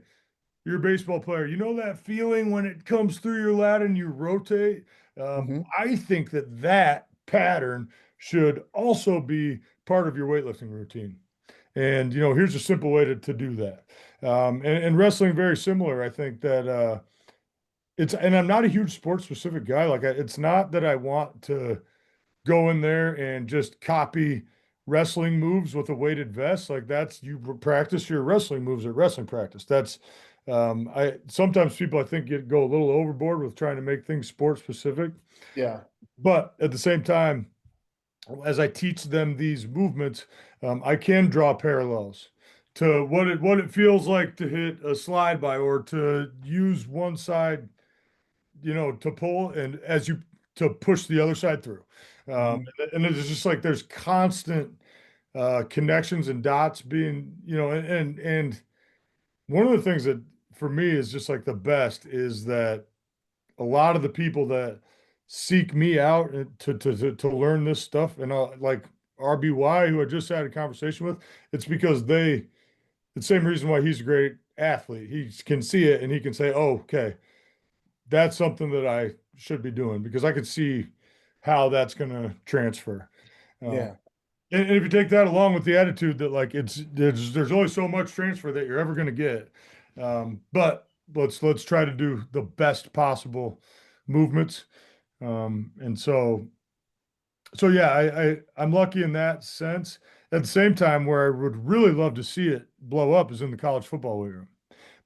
you're a baseball player. You know that feeling when it comes through your lat and you rotate? Hmm. I think that that pattern should also be part of your weightlifting routine. And, here's a simple way to do that. And wrestling, very similar. I think that and I'm not a huge sports specific guy. Like, it's not that I want to go in there and just copy wrestling moves with a weighted vest. Like that's you practice your wrestling moves at wrestling practice. That's I sometimes people I think go a little overboard with trying to make things sport specific. Yeah. But at the same time, as I teach them these movements, I can draw parallels to what it feels like to hit a slide by or to use one side, to pull and as you to push the other side through. Hmm. And it's just like there's constant connections and dots being, and one of the things that for me is just like the best is that a lot of the people that seek me out to learn this stuff and like RBY, who I just had a conversation with, it's because the same reason why he's a great athlete. He can see it and he can say, oh, okay, that's something that I should be doing because I could see how that's going to transfer. Um, Yeah. and if you take that along with the attitude that like there's only so much transfer that you're ever going to get, but let's try to do the best possible movements. And so yeah, I'm lucky in that sense. At the same time, where I would really love to see it blow up is in the college football weight room.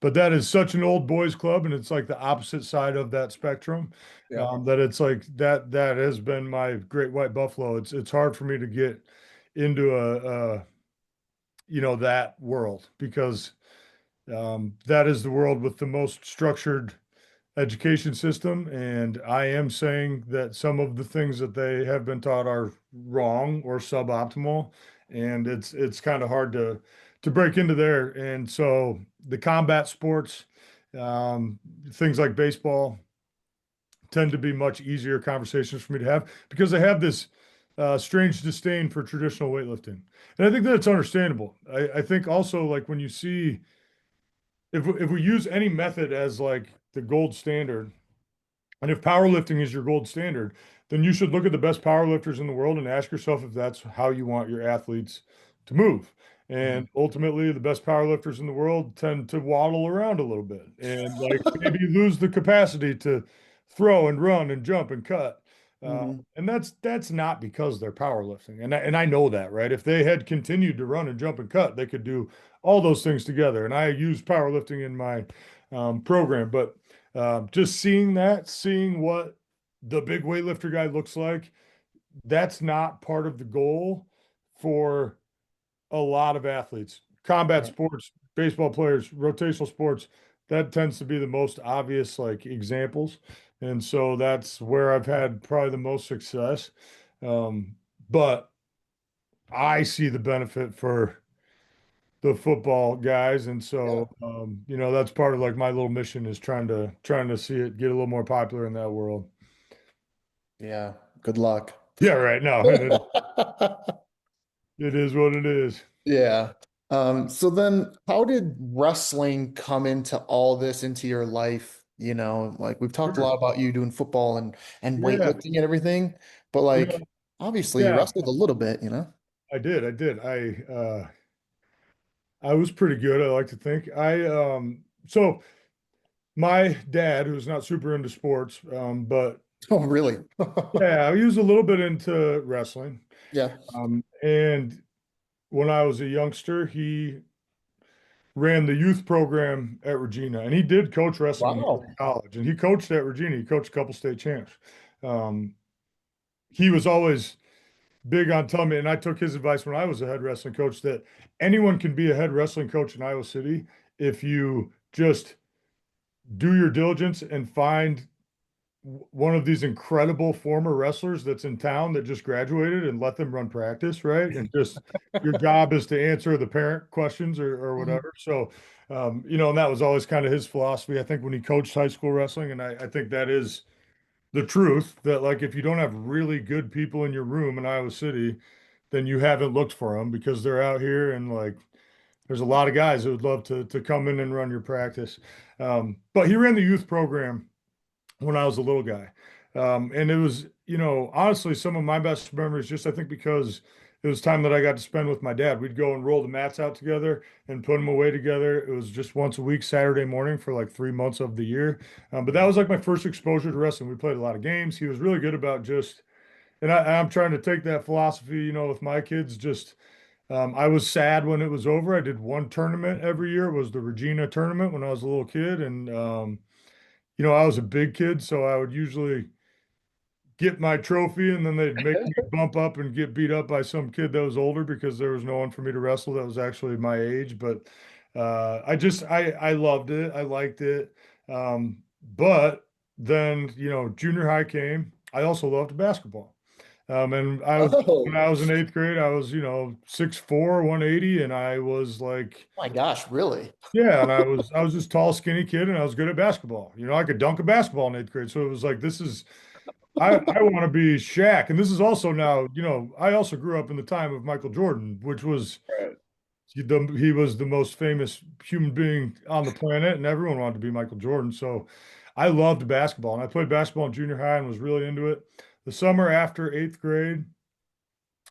But that is such an old boys club, and it's like the opposite side of that spectrum. Yeah. That it's like that has been my great white buffalo. It's hard for me to get into that world because that is the world with the most structured education system, and I am saying that some of the things that they have been taught are wrong or suboptimal, and it's kind of hard to break into there. And so the combat sports, um, things like baseball, tend to be much easier conversations for me to have because they have this strange disdain for traditional weightlifting, and I think that it's understandable. I think also like when you see if we use any method as like the gold standard, and if powerlifting is your gold standard, then you should look at the best powerlifters in the world and ask yourself if that's how you want your athletes to move. Hmm. And ultimately, the best powerlifters in the world tend to waddle around a little bit and like maybe lose the capacity to throw and run and jump and cut. Hmm. And that's not because they're powerlifting. And I know that, right? If they had continued to run and jump and cut, they could do all those things together. And I use powerlifting in my program, but just seeing what the big weightlifter guy looks like, that's not part of the goal for a lot of athletes. Combat Right. sports, baseball players, rotational sports, that tends to be the most obvious like examples. And so that's where I've had probably the most success. Um, but I see the benefit for the football guys. And Yeah. so, that's part of like my little mission is trying to see it get a little more popular in that world. Yeah. Good luck. Yeah, right. No, it is what it is. Yeah. So then how did wrestling come into all this into your life? Like we've talked a Sure. lot about you doing football and Yeah. weightlifting and everything, but You know, like obviously you yeah, wrestled a little bit, you know? I did. I did. I was pretty good, I like to think. So my dad, who's not super into sports, but Oh, really? yeah, he was a little bit into wrestling. Yeah. And when I was a youngster, he ran the youth program at Regina, and he did coach wrestling when he was in Wow. college. And he coached at Regina. He coached a couple state champs. Um, he was always big on telling me, and I took his advice when I was a head wrestling coach, that anyone can be a head wrestling coach in Iowa City if you just do your diligence and find one of these incredible former wrestlers that's in town that just graduated and let them run practice, right? And just your job is to answer the parent questions or Mhm. whatever. So, and that was always kind of his philosophy, I think, when he coached high school wrestling. And I think that is the truth that, like, if you don't have really good people in your room in Iowa City, then you haven't looked for them because they're out here and like there's a lot of guys that would love to come in and run your practice. But he ran the youth program when I was a little guy. And it was, honestly, some of my best memories, just I think because it was time that I got to spend with my dad. We'd go and roll the mats out together and put them away together. It was just once a week, Saturday morning for like 3 months of the year. But that was like my first exposure to wrestling. We played a lot of games. He was really good about just, and I'm trying to take that philosophy, with my kids. Just, I was sad when it was over. I did one tournament every year. It was the Regina tournament when I was a little kid. And, I was a big kid, so I would usually get my trophy and then they'd make me bump up and get beat up by some kid that was older because there was no one for me to wrestle that was actually my age. But I loved it. I liked it. But then, junior high came. I also loved basketball. And when Oh I was in eighth grade, I was, 6'4", 180, and I was like, my gosh, really? yeah, and I was this tall, skinny kid, and I was good at basketball. I could dunk a basketball in eighth grade. So it was like, this is I want to be Shaq. And this is also now, I also grew up in the time of Michael Jordan, which was Right. he was the most famous human being on the planet, and everyone wanted to be Michael Jordan. So I loved basketball, and I played basketball in junior high and was really into it. The summer after eighth grade,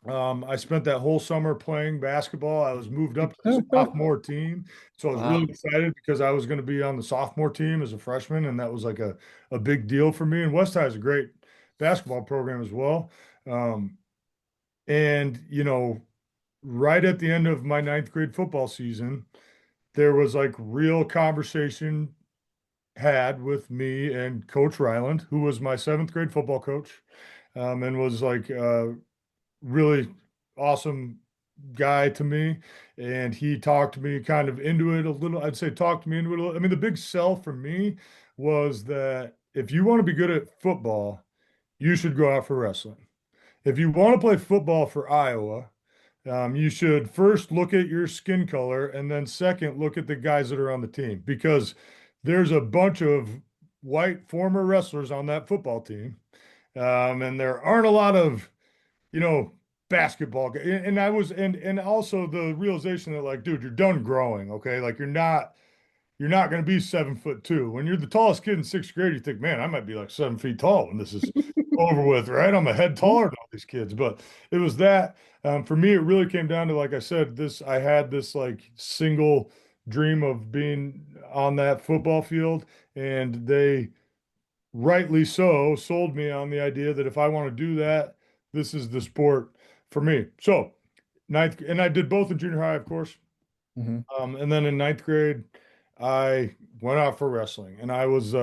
I spent that whole summer playing basketball. I was moved up to the sophomore team. So I was really Wow. excited because I was going to be on the sophomore team as a freshman. And that was like a big deal for me. And West High is a great basketball program as well. Um, and, right at the end of my ninth grade football season, there was like real conversation had with me and Coach Ryland, who was my seventh grade football coach, and was like, really awesome guy to me. And he talked me kind of into it a little. I'd say talked me into it a little. I mean, the big sell for me was that if you want to be good at football, you should go out for wrestling. If you want to play football for Iowa, you should first look at your skin color and then second, look at the guys that are on the team because there's a bunch of white former wrestlers on that football team. And there aren't a lot of you know, basketball. And I was, and also the realization that like, dude, you're done growing. Okay. Like you're not going to be 7'2". When you're the tallest kid in sixth grade, you think, man, I might be like 7 feet tall when this is over with, right? I'm a head taller than all these kids. But it was that, for me, it really came down to, like I said, I had this like single dream of being on that football field, and they rightly so sold me on the idea that if I want to do that, this is the sport for me. So ninth, and I did both in junior high, of course. Mhm. And then in ninth grade, I went out for wrestling, and I was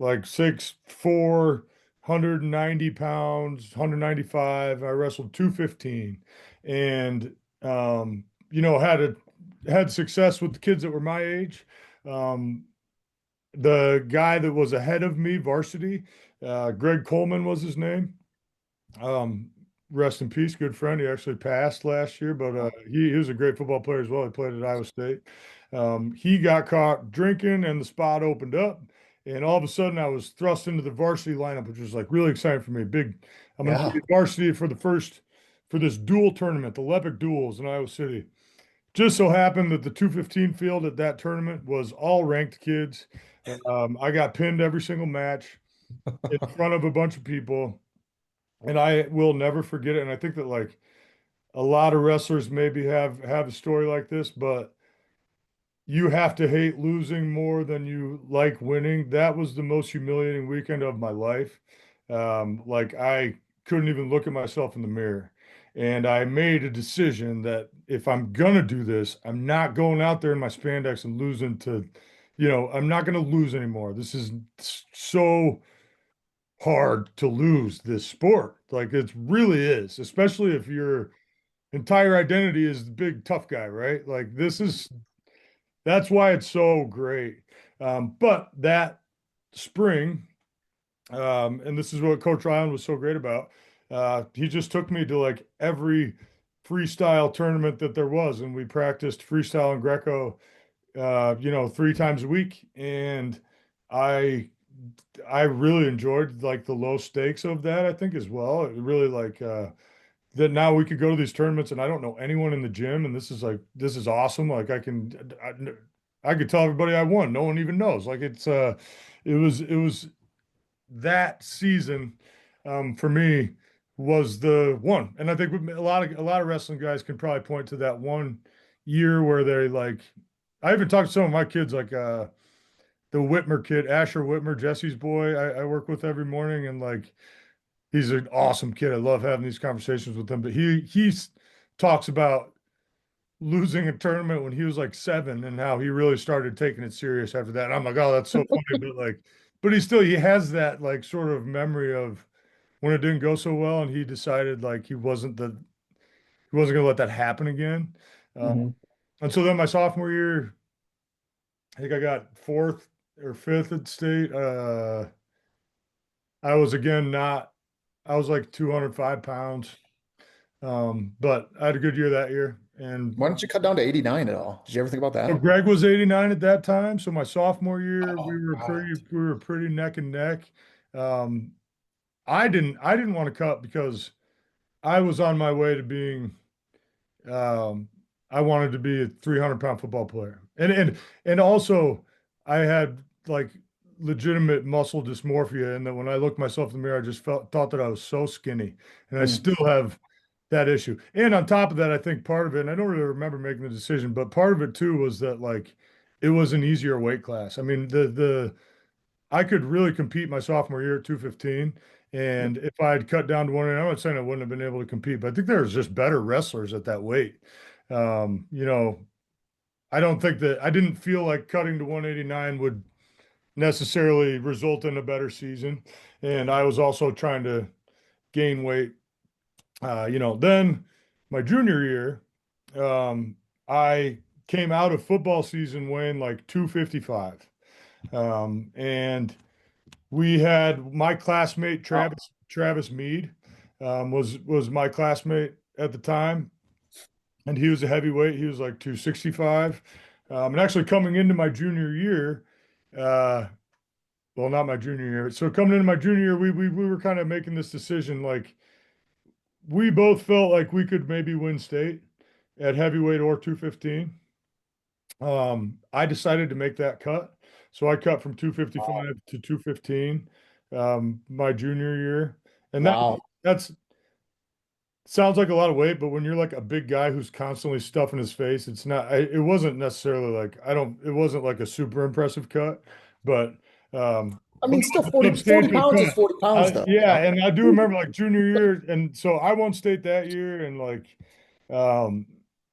like 6'4", 190 pounds, 195. I wrestled 215, and had success with the kids that were my age. Um, the guy that was ahead of me, varsity, Greg Coleman was his name. Um, Rest in peace, good friend. He actually passed last year, but he was a great football player as well. He played at Iowa State. He got caught drinking, and the spot opened up, and all of a sudden, I was thrust into the varsity lineup, which was like really exciting for me. Big, I'm going to Yeah. be varsity for this dual tournament, the Lepic Duels in Iowa City. Just so happened that the 215 field at that tournament was all ranked kids. I got pinned every single match in front of a bunch of people, and I will never forget it. And I think that like a lot of wrestlers maybe have a story like this, but you have to hate losing more than you like winning. That was the most humiliating weekend of my life. Like I couldn't even look at myself in the mirror. And I made a decision that if I'm gonna do this, I'm not going out there in my spandex and losing to, I'm not gonna lose anymore. This is so hard to lose this sport. Like it really is, especially if your entire identity is the big tough guy, right? Like that's why it's so great. But that spring, and this is what Coach Ryan was so great about. He just took me to like every freestyle tournament that there was, and we practiced freestyle and Greco, 3 times a week. And I I really enjoyed like the low stakes of that, I think as well. It really like that now we could go to these tournaments and I don't know anyone in the gym and this is awesome. Like I could tell everybody I won. No one even knows. Like it was that season for me was the one. And I think a lot of wrestling guys can probably point to that one year where they like I even talked to some of my kids like the Whitmer kid, Asher Whitmer, Jesse's boy, I work with every morning, and like he's an awesome kid. I love having these conversations with him. But he talks about losing a tournament when he was like 7 and how he really started taking it serious after that. And I'm like, oh, that's so funny. But he has that like sort of memory of when it didn't go so well, and he decided like he wasn't gonna let that happen again. Uh, Mhm. and so then my sophomore year, I think I got fourth or fifth at state. I was again not, I was like 205 pounds. But I had a good year that year. And Why don't you cut down to 89 at all? Did you ever think about so that? Greg was 89 at that time. So my sophomore year, Oh, wow. we were pretty neck and neck. Um, I didn't want to cut because I was on my way to being Um, I wanted to be a 300-pound football player. And also I had like legitimate muscle dysmorphia, and that when I looked myself in the mirror, I just thought that I was so skinny. And I Mm, still have that issue. And on top of that, I think part of it, and I don't really remember making the decision, but part of it too was that like it was an easier weight class. I mean, the I could really compete my sophomore year at 215. yep. And if I had cut down to one, and I'm not saying I wouldn't have been able to compete, but I think there was just better wrestlers at that weight. Um, you know, I don't think that I didn't feel like cutting to 189 would necessarily result in a better season. And I was also trying to gain weight. Then my junior year, I came out of football season weighing like 255. And we had my classmate Wow. Travis Mead was my classmate at the time, and he was a heavyweight. He was like 265. And actually coming into my junior year, uh, well, not my junior year. So coming into my junior year, we were kind of making this decision. Like we both felt like we could maybe win state at heavyweight or 215. I decided to make that cut. So I cut from 255 to 215 my junior year. And Wow. that's sounds like a lot of weight, but when you're like a big guy who's constantly stuffing his face, it's not, it wasn't necessarily like, it wasn't like a super impressive cut, but, I but mean, it still was a 40 substantial pounds is cut. 40 pounds though, you Yeah. know? And I do remember like junior year. And so I won state that year. And like, um,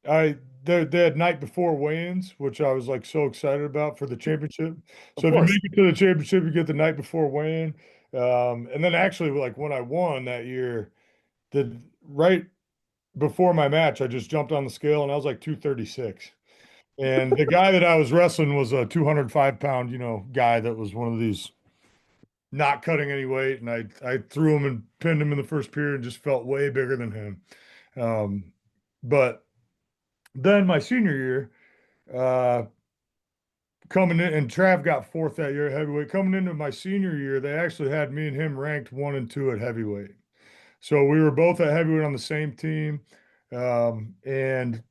I, they had night before weigh-ins, which I was like so excited about for the championship. Of So if you course. make it to the championship, you get the night before weigh-in. And then actually like when I won that year, right before my match, I just jumped on the scale and I was like 236. And the guy that I was wrestling was a 205 pound, guy that was one of these not cutting any weight. And I threw him and pinned him in the first period and just felt way bigger than him. But then my senior year, uh, coming in, and Trav got fourth that year at heavyweight. Coming into my senior year, they actually had me and him ranked 1 and 2 at heavyweight. So we were both at heavyweight on the same team. And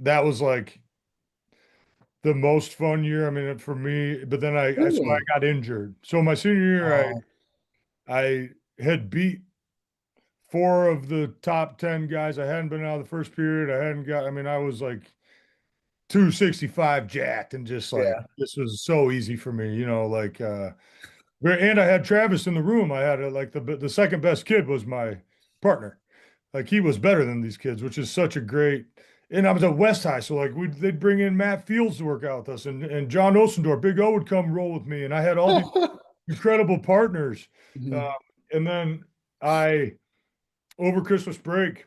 that was like the most fun year. I mean, for me, but then I Really? got injured. So my senior year, Oh, I had beat four of the top 10 guys. I hadn't been out of the first period. I mean, I was like 265 jacked and just like, yeah. this was so easy for me, and I had Travis in the room. I had like the second best kid was my partner. Like he was better than these kids, which is such a great. And I was at West High, so like they'd bring in Matt Fields to work out with us, and John Osendorf, Big O would come roll with me, and I had all these incredible partners. Um, Mhm. and then I over Christmas break,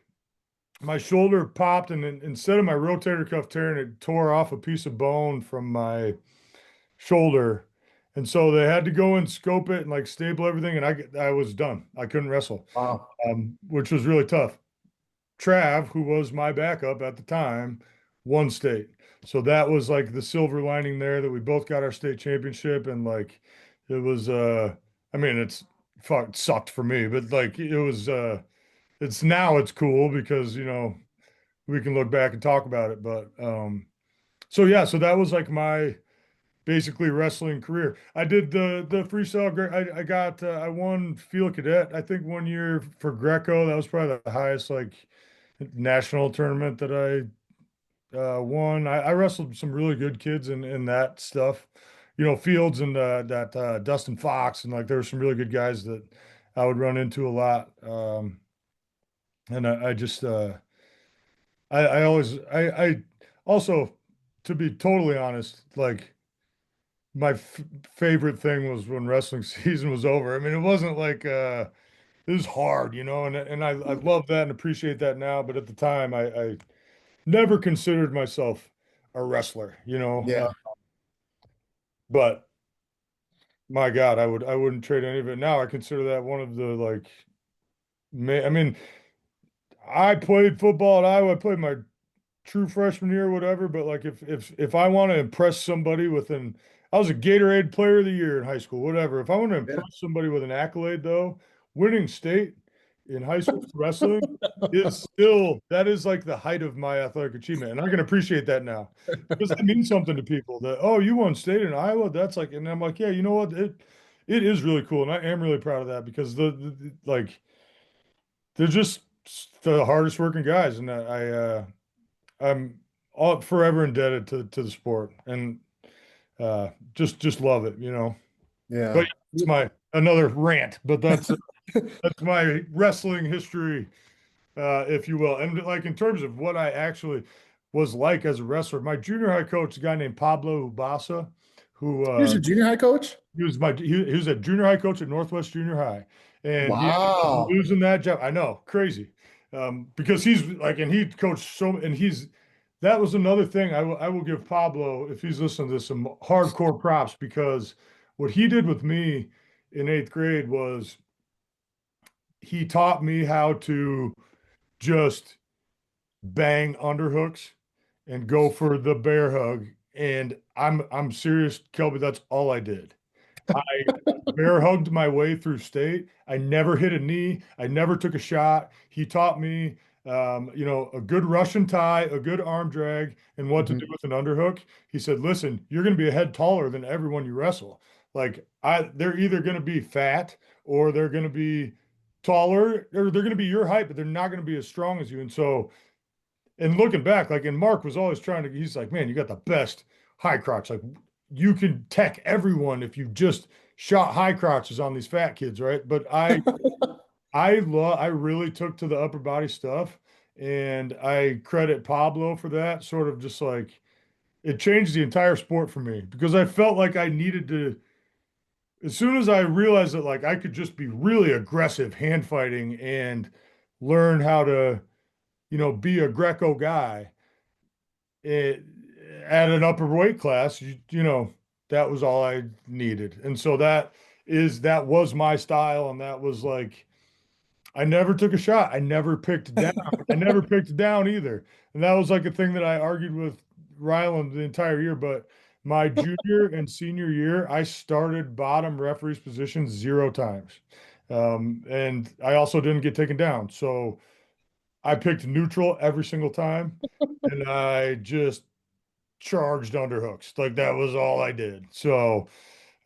my shoulder popped, and instead of my rotator cuff tearing, it tore off a piece of bone from my shoulder. And so they had to go and scope it and like staple everything, and I was done. I couldn't wrestle, Wow. which was really tough. Trav, who was my backup at the time, won state. So that was like the silver lining there, that we both got our state championship. And like it was I mean it's fuck sucked for me, but like it was it's now it's cool because we can look back and talk about it. But so yeah, so that was like my basically wrestling career. I did the freestyle. I won field cadet, I think, 1 year for Greco. That was probably the highest like national tournament that I won. I wrestled some really good kids in that stuff. Fields and that Dustin Fox, and like there were some really good guys that I would run into a lot. And I just I always I also, to be totally honest, like my favorite thing was when wrestling season was over. I mean, it wasn't like it was hard, and I love that and appreciate that now. But at the time, I never considered myself a wrestler, Yeah. but my God, I wouldn't trade any of it. Now I consider that one of the like, I mean, I played football at Iowa. I played my true freshman year or whatever. But like if I want to impress somebody with an I was a Gatorade player of the year in high school, whatever. If I want to Yeah. impress somebody with an accolade though, winning state in high school wrestling is still that is like the height of my athletic achievement. And I can appreciate that now. Because that means something to people that, oh, you won state in Iowa. That's like, and I'm like, yeah, you know what? It is really cool. And I am really proud of that because like they're just the hardest working guys. And I'm all forever indebted to the sport, and just love it. But Yeah. yeah, it's my another rant, but that's my wrestling history, if you will. And like in terms of what I actually was like as a wrestler, my junior high coach, a guy named Pablo Ubasa, who Here's your junior high coach? he was a junior high coach at Northwest Junior High, and he ended up Wow. losing that job. I know, crazy, because he's like, and he coached and that was another thing. I will give Pablo, if he's listening to this, some hardcore props, because what he did with me in eighth grade was he taught me how to just bang underhooks and go for the bear hug. And I'm serious, Kelby, that's all I did. I bear hugged my way through state. I never hit a knee. I never took a shot. He taught me, a good Russian tie, a good arm drag, and what to do Mhm. with an underhook. He said, "Listen, you're going to be a head taller than everyone you wrestle. Like they're either going to be fat or they're going to be taller, or they're going to be your height, but they're not going to be as strong as you." And so, and looking back, like, and Mark was always trying to, he's like, man, you got the best high crotch. Like, you could tech everyone if you just shot high crotches on these fat kids, right? But I really took to the upper body stuff, and I credit Pablo for that. Sort of just like it changed the entire sport for me because I felt like I needed to. As soon as I realized that like I could just be really aggressive hand fighting and learn how to, be a Greco guy, it at an upper weight class, you know, that was all I needed. And so that was my style. And that was like, I never took a shot. I never picked down. I never picked down either. And that was like a thing that I argued with Ryland the entire year. But my junior and senior year, I started bottom referee's position 0 times. And I also didn't get taken down. So I picked neutral every single time. And I just charged underhooks. Like that was all I did. So,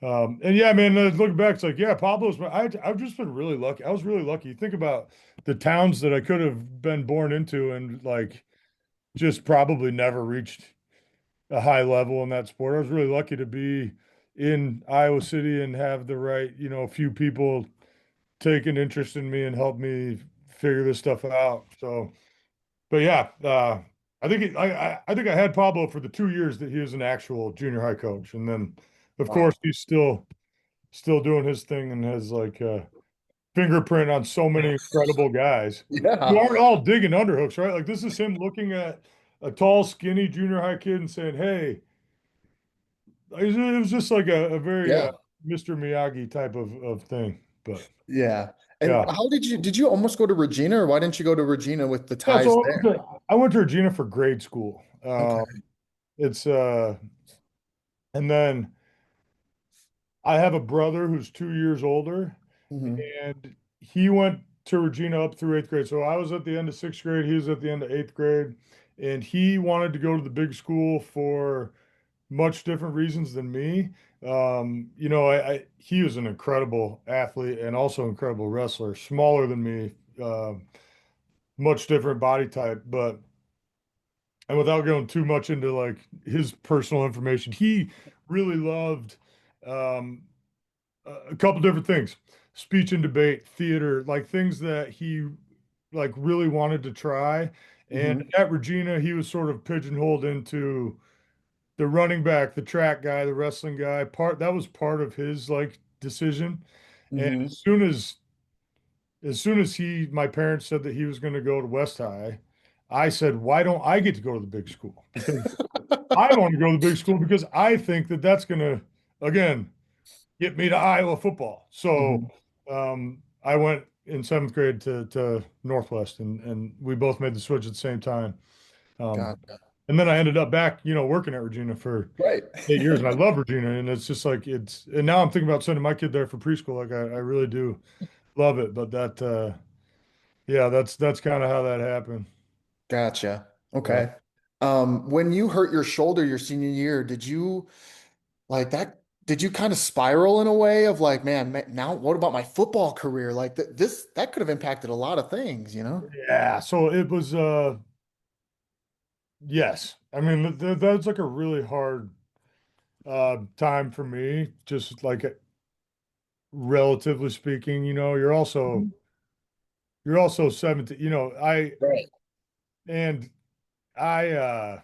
and yeah, man, looking back, it's like, yeah, Pablo's, I've just been really lucky. I was really lucky. Think about the towns that I could have been born into and like just probably never reached a high level in that sport. I was really lucky to be in Iowa City and have the right, you know, few people take an interest in me and help me figure this stuff out. So, but yeah, I think I had Pablo for the 2 years that he was an actual junior high coach, and then of Wow. course he's still doing his thing and has like a fingerprint on so many incredible guys who Yeah. aren't all digging underhooks, right? Like this is him looking at a tall, skinny junior high kid and saying, "Hey," it was just like a very Yeah. Mr. Miyagi type of thing. But Yeah. And yeah, how did you almost go to Regina, or why didn't you go to Regina with the yeah. ties So there? I went to Regina for grade school. Okay. It's and then I have a brother who's 2 years older, Hmm. and he went to Regina up through eighth grade. So I was at the end of sixth grade, he was at the end of eighth grade, and he wanted to go to the big school for much different reasons than me. You know, he was an incredible athlete and also incredible wrestler, smaller than me, much different body type, but and without going too much into like his personal information, he really loved um, a couple different things: speech and debate, theater, like things that he like really wanted to try. And Hmm. at Regina, he was sort of pigeonholed into the running back, the track guy, the wrestling guy. Part that was part of his like decision. And Hmm. as soon as my parents said that he was going to go to West High, I said, why don't I get to go to the big school? Because I want to go to the big school because I think that that's going to, again, get me to Iowa football. So Hmm. I went in seventh grade to Northwest, and we both made the switch at the same time. Um, Gotcha. and then I ended up back, you know, working at Regina for Right. 8 years, and I love Regina. And it's just like and now I'm thinking about sending my kid there for preschool. Like I really do love it. But yeah, that's kind of how that happened. Gotcha. Yeah. Okay. When you hurt your shoulder your senior year, did you like that? Did you kind of spiral in a way of like, now what about my football career? Like this, that could have impacted a lot of things, you know? Yeah. So it was, yes. I mean, that's like a really hard time for me, just like relatively speaking, you know, Mhm. you're also 17, you know, Right. and I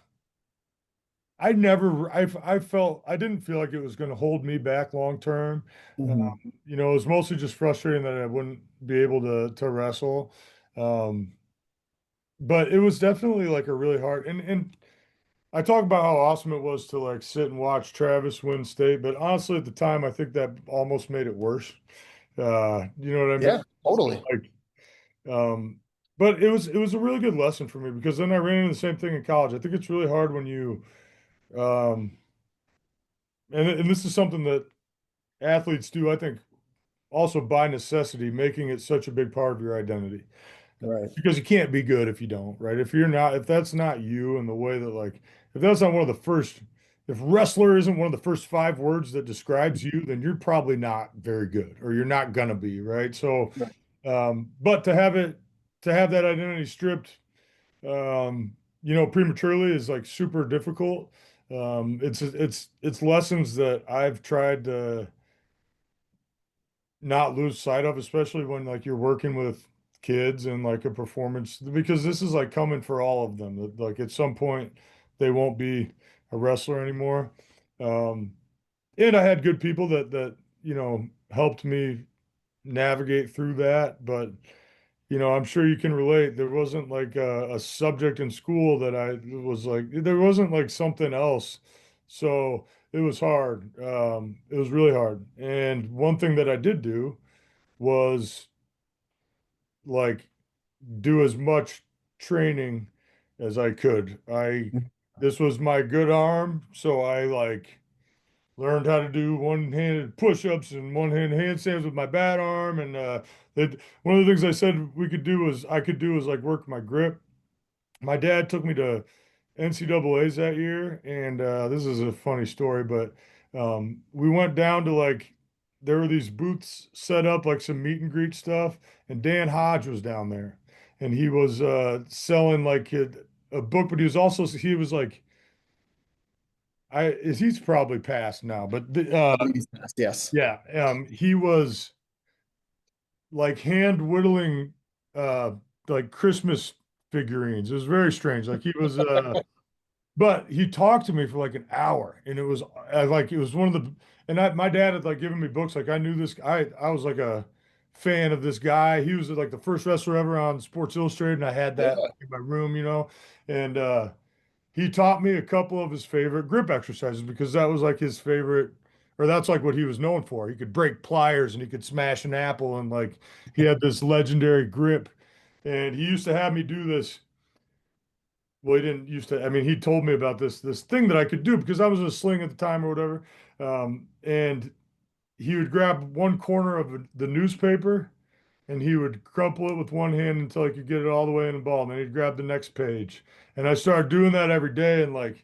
I never I felt I didn't feel like it was going to hold me back long term. Hmm. You know, it was mostly just frustrating that I wouldn't be able to wrestle. Um, but it was definitely like a really hard and I talk about how awesome it was to like sit and watch Travis win state, but honestly at the time I think that almost made it worse. You know what I mean? Yeah, totally. Like um but it was a really good lesson for me because then I ran into the same thing in college. I think it's really hard when you um and this is something that athletes do, I think, also by necessity, making it such a big part of your identity. Right. Because you can't be good if you don't, right? If that's not you and the way that, like, if that's not one of the first, if wrestler isn't one of the first 5 words that describes you, then you're probably not very good or you're not gonna be, right? So, Right. but to have that identity stripped, you know, prematurely is like super difficult. It's lessons that I've tried to not lose sight of, especially when like you're working with kids and like a performance, because this is like coming for all of them. That like at some point they won't be a wrestler anymore. Um, and I had good people that you know helped me navigate through that, but I'm sure you can relate. There wasn't like a subject in school that I was like, there wasn't like something else. So it was hard. It was really hard. And one thing that I did do was like do as much training as I could. This was my good arm, so I like learned how to do one-handed push-ups and one-hand handstands with my bad arm. And one of the things I said I could do was like work my grip. My dad took me to NCAA's that year, and this is a funny story, but we went down to like there were these booths set up, like some meet and greet stuff, and Dan Hodge was down there, and he was selling like a book, but he was like he's probably passed now, but Yes. yeah, he was like hand whittling uh like Christmas figurines. It was very strange. Like he was but he talked to me for like an hour, and it was like it was one of the my dad had like given me books. Like I knew this. I was like a fan of this guy. He was like the first wrestler ever on Sports Illustrated, and I had that Yeah. in my room, And he taught me a couple of his favorite grip exercises because that was like his favorite, or that's like what he was known for. He could break pliers and he could smash an apple, and like he had this legendary grip. And he used to have me do this. Well, he didn't used to. I mean, he told me about this thing that I could do because I was in a sling at the time or whatever. And he would grab one corner of the newspaper and he would crumple it with one hand until he could get it all the way in the ball. And then he'd grab the next page. And I started doing that every day. And like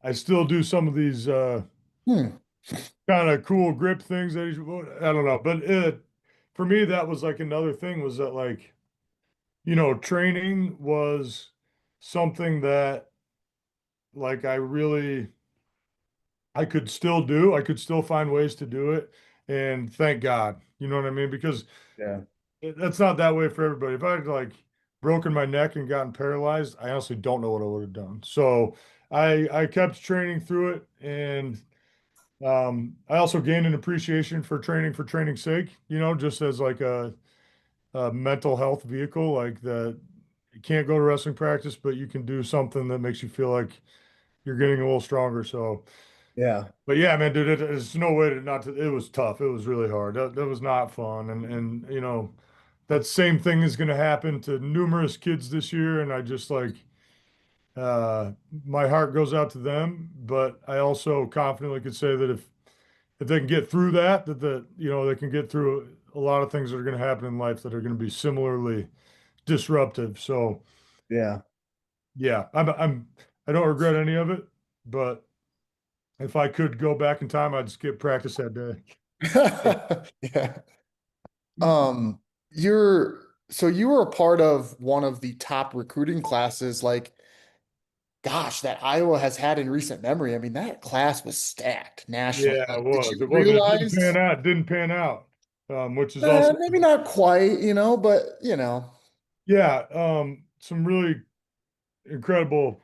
I still do some of these Hmm. kind of cool grip things that I don't know. But for me, that was like another thing was that like, training was something that like I could still do. I could still find ways to do it. And thank God, you know what I mean? Because Yeah. that's not that way for everybody. If I had like broken my neck and gotten paralyzed, I honestly don't know what I would have done. So I kept training through it, and I also gained an appreciation for training's sake, just as like a mental health vehicle, like that you can't go to wrestling practice, but you can do something that makes you feel like you're getting a little stronger. So Yeah. but yeah, man, dude, it's no way to not to. It was tough. It was really hard. That was not fun. And that same thing is going to happen to numerous kids this year. And I just like uh, my heart goes out to them. But I also confidently could say that if they can get through that they can get through a lot of things that are going to happen in life that are going to be similarly disruptive. So Yeah. yeah, I don't regret any of it, but. If I could go back in time, I'd skip practice that day. Yeah. Um, you were a part of one of the top recruiting classes, like, gosh, that Iowa has had in recent memory. I mean, that class was stacked nationally. Yeah, Like, it did was. you It was. And it didn't pan realize? out. It didn't pan out, which is also, Maybe not quite, but yeah, some really incredible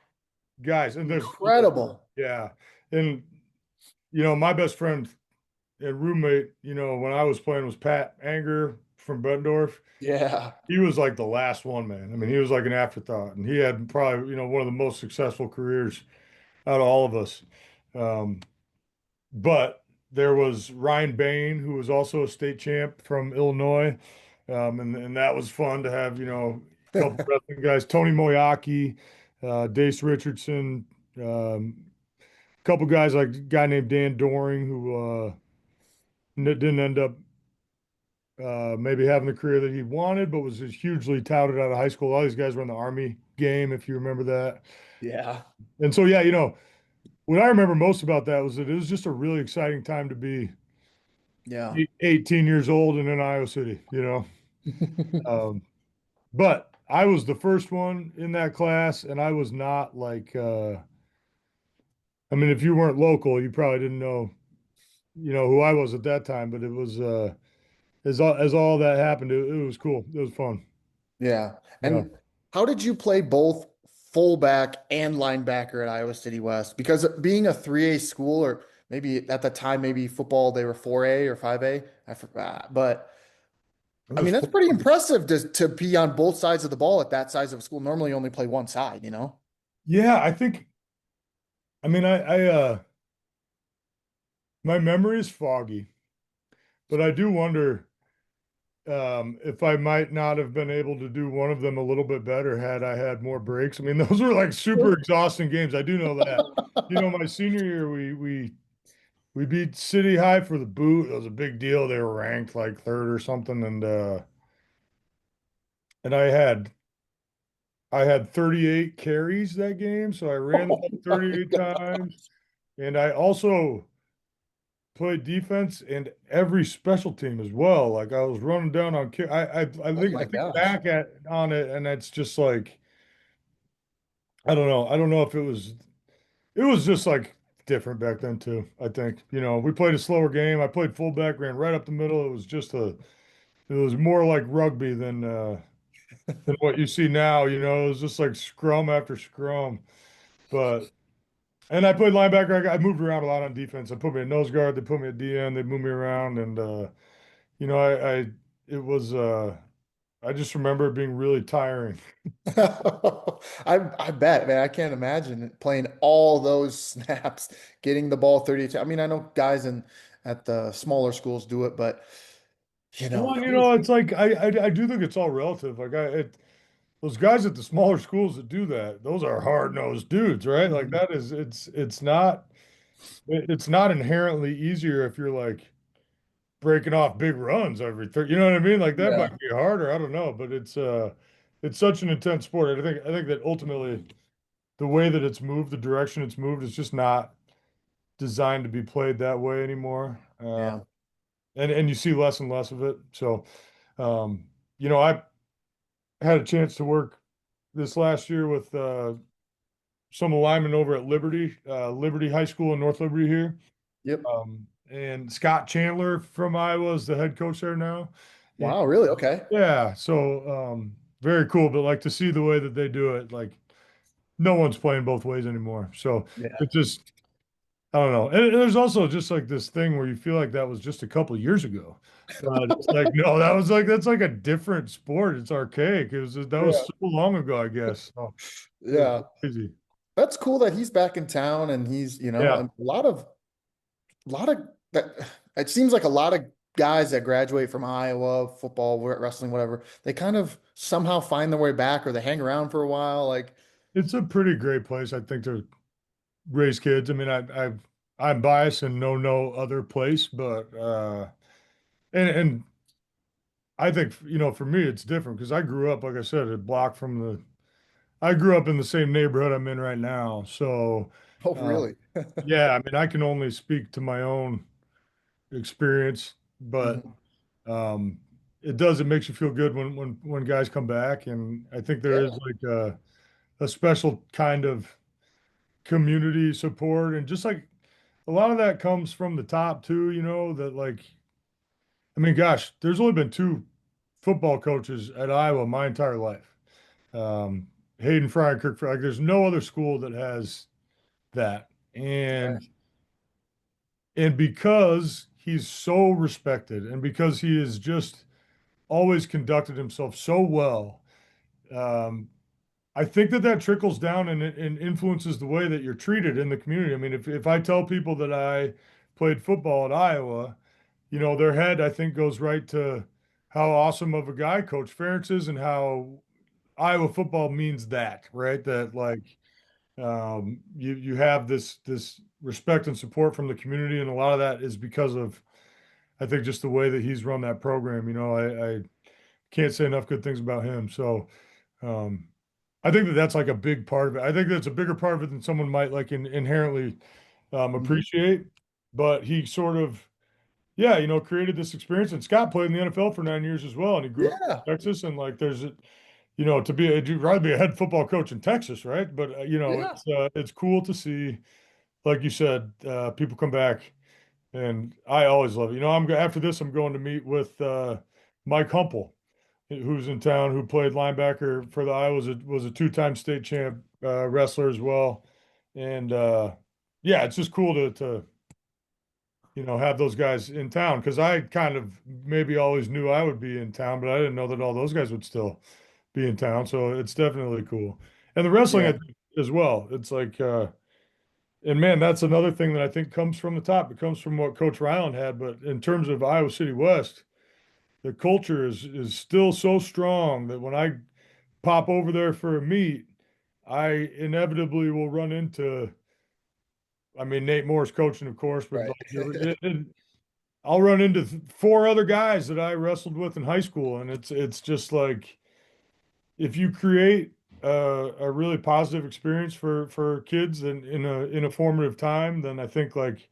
guys. And incredible. yeah. And, my best friend and roommate, when I was playing was Pat Anger from Bettendorf. Yeah. He was like the last one, man. I mean, he was like an afterthought, and he had probably, one of the most successful careers out of all of us. Um, But there was Ryan Bain, who was also a state champ from Illinois. And that was fun to have, a couple wrestling guys, Tony Moyaki, Dace Richardson, a couple guys like a guy named Dan Doring, who didn't end up maybe having the career that he wanted, but was just hugely touted out of high school. All these guys were in the Army game, if you remember that. Yeah. And so, yeah, what I remember most about that was that it was just a really exciting time to be Yeah. 18 years old and in Iowa City. Um, but I was the first one in that class, and I was not like, I mean, if you weren't local, you probably didn't know, who I was at that time, but it was, as all that happened, it was cool. It was fun. Yeah. Yeah. And how did you play both fullback and linebacker at Iowa City West? Because being a 3A school, or maybe at the time, maybe football, they were 4A or 5A, I forgot. But It I was mean, that's pretty impressive to be on both sides of the ball at that size of a school. Normally you only play one side, you know? yeah, I think, I mean, my memory is foggy, but I do wonder if I might not have been able to do one of them a little bit better had I had more breaks. I mean, those were like super exhausting games. I do know that. You know, my senior year, we beat City High for the boot. It was a big deal. They were ranked like third or something, and I had 38 carries that game, so I ran the ball Oh my 38 God. times, and I also played defense and every special team as well. Like I was running down on kick. Oh I my think gosh. back at on it, and it's just like I don't know. I don't know if it was just like different back then too. I think we played a slower game. I played fullback, ran right up the middle. It was more like rugby than what you see now. It was just like scrum after scrum. But and I played linebacker. I moved around a lot on defense. They put me at nose guard. They put me at DN. They moved me around, and you know, it was, I just remember it being really tiring. I bet, man. I can't imagine playing all those snaps, getting the ball 32. I mean, I know guys in at the smaller schools do it, but Well, geez. it's like, I do think it's all relative. Like those guys at the smaller schools that do that, those are hard-nosed dudes, right? Like Mhm. that is, it's not inherently easier if you're like breaking off big runs every third, you know what I mean? Like that Yeah, might be harder. I don't know, but it's such an intense sport. I think that ultimately the way that it's moved, the direction it's moved is just not designed to be played that way anymore. yeah. And you see less and less of it. So, um, I had a chance to work this last year with some alignment over at Liberty High School in North Liberty here. Yep. And Scott Chandler from Iowa is the head coach there now. And Wow, really? Okay. yeah, so very cool. But like to see the way that they do it, like no one's playing both ways anymore. So Yeah. it just I don't know. And there's also just like this thing where you feel like that was just a couple years ago. But it's like, no, that's like a different sport. It's archaic. That was Yeah. so long ago, I guess. So it's Yeah. crazy. That's cool that he's back in town and he's, Yeah. and a lot of that it seems like a lot of guys that graduate from Iowa, football, wrestling, whatever, they kind of somehow find their way back or they hang around for a while. Like, It's a pretty great place, I think, to raise kids. I mean, I'm biased and know no other place, but and I think, for me it's different because I grew up, like I said, a block from I grew up in the same neighborhood I'm in right now. So oh, uh, really? yeah, I mean, I can only speak to my own experience, but Mhm. um, it makes you feel good when guys come back, and I think there is Yeah. like a special kind of community support, and just like a lot of that comes from the top too. That like I mean, gosh, there's only been two football coaches at Iowa my entire life. Um, Hayden Fry and Kirk Fry. Like, there's no other school that has that, Right. and because he's so respected, and because he has just always conducted himself so well, um, I think that trickles down and influences the way that you're treated in the community. I mean, if I tell people that I played football at Iowa, their head, I think, goes right to how awesome of a guy Coach Ferentz is and how Iowa football means that, right? That like you have this respect and support from the community, and a lot of that is because of I think just the way that he's run that program. I can't say enough good things about him. So um, I think that that's like a big part of it. I think that's a bigger part of it than someone might like inherently Mhm. appreciate. But he sort of, yeah, created this experience. And Scott played in the NFL for 9 years as well, and he grew up Yeah. in Texas. And like, you'd rather be a head football coach in Texas, right? But Yeah. it's cool to see, like you said, people come back, and I always love it. After this, I'm going to meet with Mike Humple, who's in town, who played linebacker for the Iowa, was a two-time state champ wrestler as well. And yeah, it's just cool to have those guys in town because I kind of maybe always knew I would be in town, but I didn't know that all those guys would still be in town. So it's definitely cool. And the wrestling I Yeah. think, as well. It's like, and man, that's another thing that I think comes from the top. It comes from what Coach Ryland had, but in terms of Iowa City West, the culture is still so strong that when I pop over there for a meet, I inevitably will run into, I mean, Nate Moore's coaching, of course, but Right. like I'll run into four other guys that I wrestled with in high school, and it's just like if you create a really positive experience for kids and in a formative time, then I think like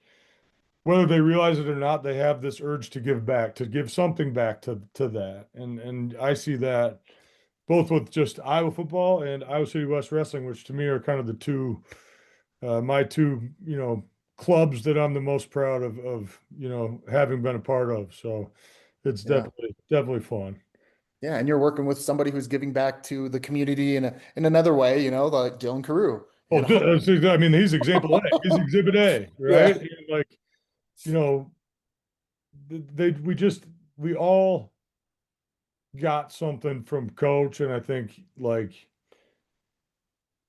whether they realize it or not, they have this urge to give back, to give something back to that, and I see that both with just Iowa football and Iowa City West wrestling, which to me are kind of the two my two, clubs that I'm the most proud of, having been a part of. So it's Yeah. definitely fun. Yeah. And you're working with somebody who's giving back to the community in another way, like Dylan Carew, Oh, I mean, he's example A. He's exhibit A, Yeah. right? And like, you know, we all got something from coach. And I think like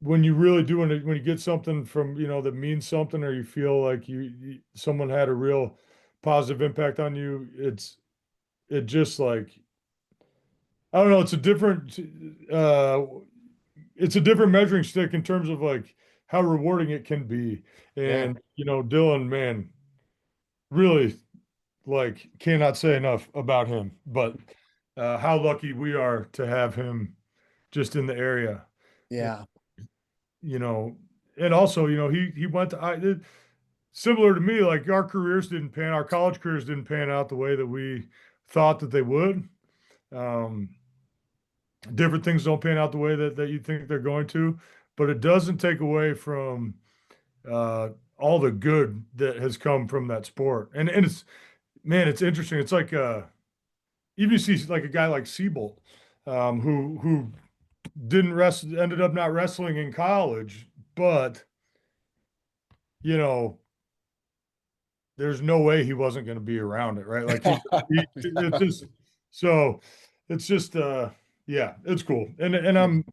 when you really do, when you get something from, that means something, or you feel like someone had a real positive impact on you, it just like, I don't know. Uh, it's a different measuring stick in terms of like how rewarding it can be. Yeah. And, Dylan, man, really like cannot say enough about him, but how lucky we are to have him just in the area. And, Yeah. you know, and also, he went to, similar to me, like our college careers didn't pan out the way that we thought that they would. Um, Different things don't pan out the way that you think they're going to, but it doesn't take away from uh, all the good that has come from that sport. And it's, man, it's interesting. It's like even you see like a guy like Siebold, who didn't rest ended up not wrestling in college, but you know there's no way he wasn't going to be around it, right? Like it's just so it's just yeah, it's cool. And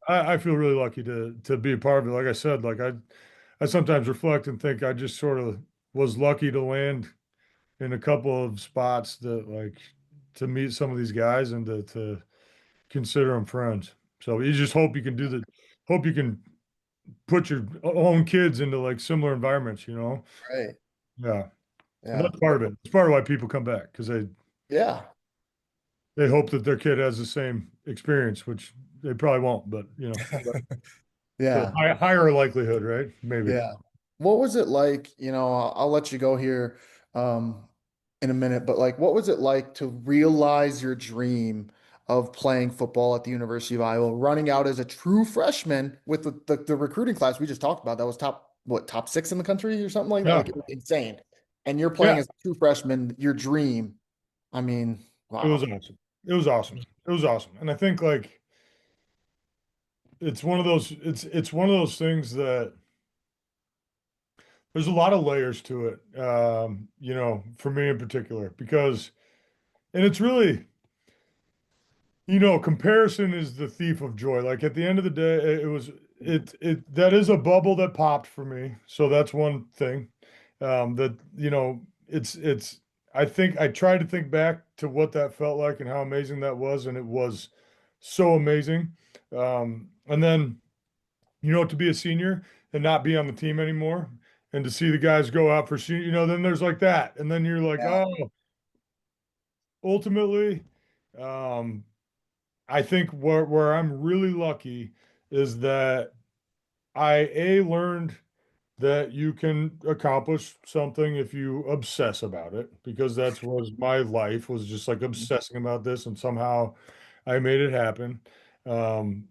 I feel really lucky to be a part of it. Like I said, like I sometimes reflect and think I just sort of was lucky to land in a couple of spots that like to meet some of these guys and to consider them friends. So you just hope you can hope you can put your own kids into like similar environments. Right. Yeah. And Yeah. that's part of it. It's part of why people come back because Yeah. they hope that their kid has the same experience, which they probably won't, but the Yeah. higher likelihood, right? Maybe. Yeah. What was it like? I'll let you go here um, in a minute, but like, what was it like to realize your dream of playing football at the University of Iowa, running out as a true freshman with the recruiting class we just talked about that was top 6 in the country or something like that? Yeah. Like, it was insane. And you're Yeah. playing as a true freshman, your dream. I mean, It was wow. awesome. It was awesome. It was awesome. And I think like it's one of those things that there's a lot of layers to it. For me in particular, because and it's really, comparison is the thief of joy. Like at the end of the day, it that is a bubble that popped for me. So that's one thing. That, it's I think I tried to think back to what that felt like and how amazing that was, and it was so amazing. And then, to be a senior and not be on the team anymore and to see the guys go out for senior, then there's like that. And then you're like, Yeah. oh, ultimately, um, I think where I'm really lucky is that I learned that you can accomplish something if you obsess about it, because that's was my life, was just like obsessing about this, and somehow I made it happen. Um,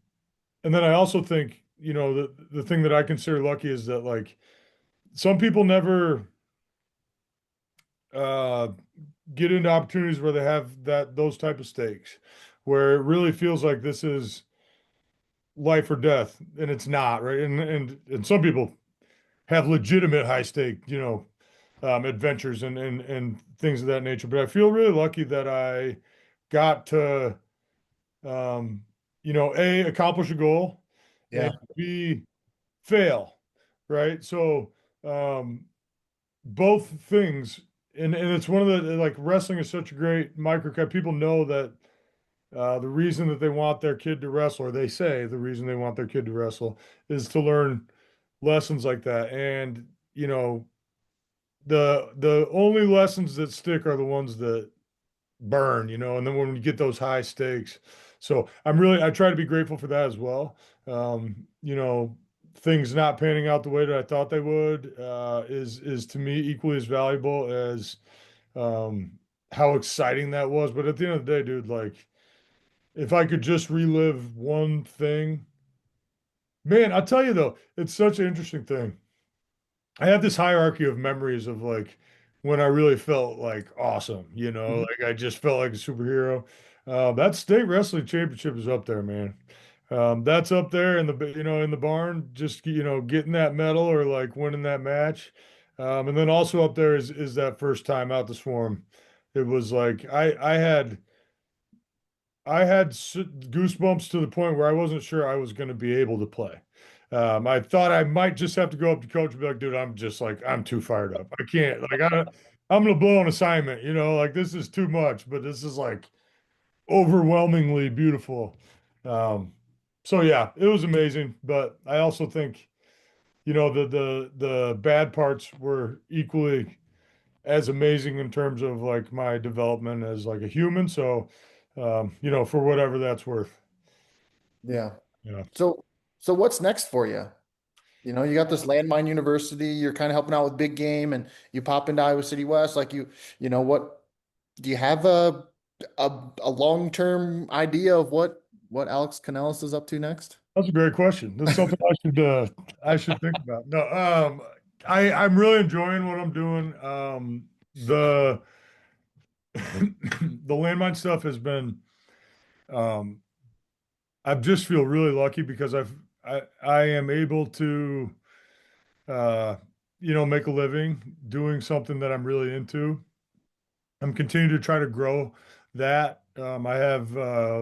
and then I also think, the thing that I consider lucky is that like some people never uh, get into opportunities where they have those type of stakes, where it really feels like this is life or death, and it's not, right? And some people have legitimate high stake, adventures and things of that nature. But I feel really lucky that I got to, um, A, accomplish a goal, and Yeah. B, fail, right? So, both things, and it's one of the, like, wrestling is such a great microcap. People know that the reason that they want their kid to wrestle, or they say the reason they want their kid to wrestle, is to learn lessons like that. And the only lessons that stick are the ones that burn, and then when you get those high stakes. So I try to be grateful for that as well. Things not panning out the way that I thought they would is to me equally as valuable as um, how exciting that was. But at the end of the day, dude, like, if I could just relive one thing, man, I'll tell you though, it's such an interesting thing. I have this hierarchy of memories of, like, when I really felt like awesome, Mhm. like I just felt like a superhero. That state wrestling championship is up there, man. That's up there in the barn, just getting that medal or like winning that match. And then also up there is that first time out the swarm. It was like I had goosebumps to the point where I wasn't sure I was going to be able to play. I thought I might just have to go up to coach and be like, dude, I'm too fired up. I can't, like, I'm going to blow an assignment, like, this is too much, but this is like overwhelmingly beautiful. Um, so yeah, it was amazing, but I also think, the bad parts were equally as amazing in terms of like my development as like a human. So, for whatever that's worth. Yeah. Yeah. So, so what's next for you? You got this Landmine University, you're kind of helping out with big game and you pop into Iowa City West. Like what do you have a long-term idea of what Alex Kanellis is up to next? That's a great question. That's something I should think about. No, I'm really enjoying what I'm doing. The the landmine stuff has been um I just feel really lucky because I am able to uh make a living doing something that I'm really into. I'm continuing to try to grow that. I have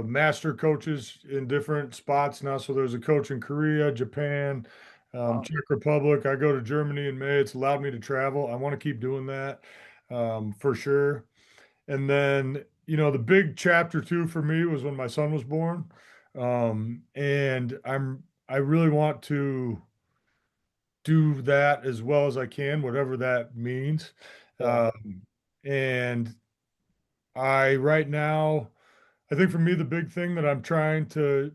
master coaches in different spots now. So there's a coach in Korea, Japan, Wow. Czech Republic. I go to Germany in May. It's allowed me to travel. I want to keep doing that for sure. And then, the big chapter two for me was when my son was born. And I really want to do that as well as I can, whatever that means. Yeah. And right now, I think for me, the big thing that I'm trying to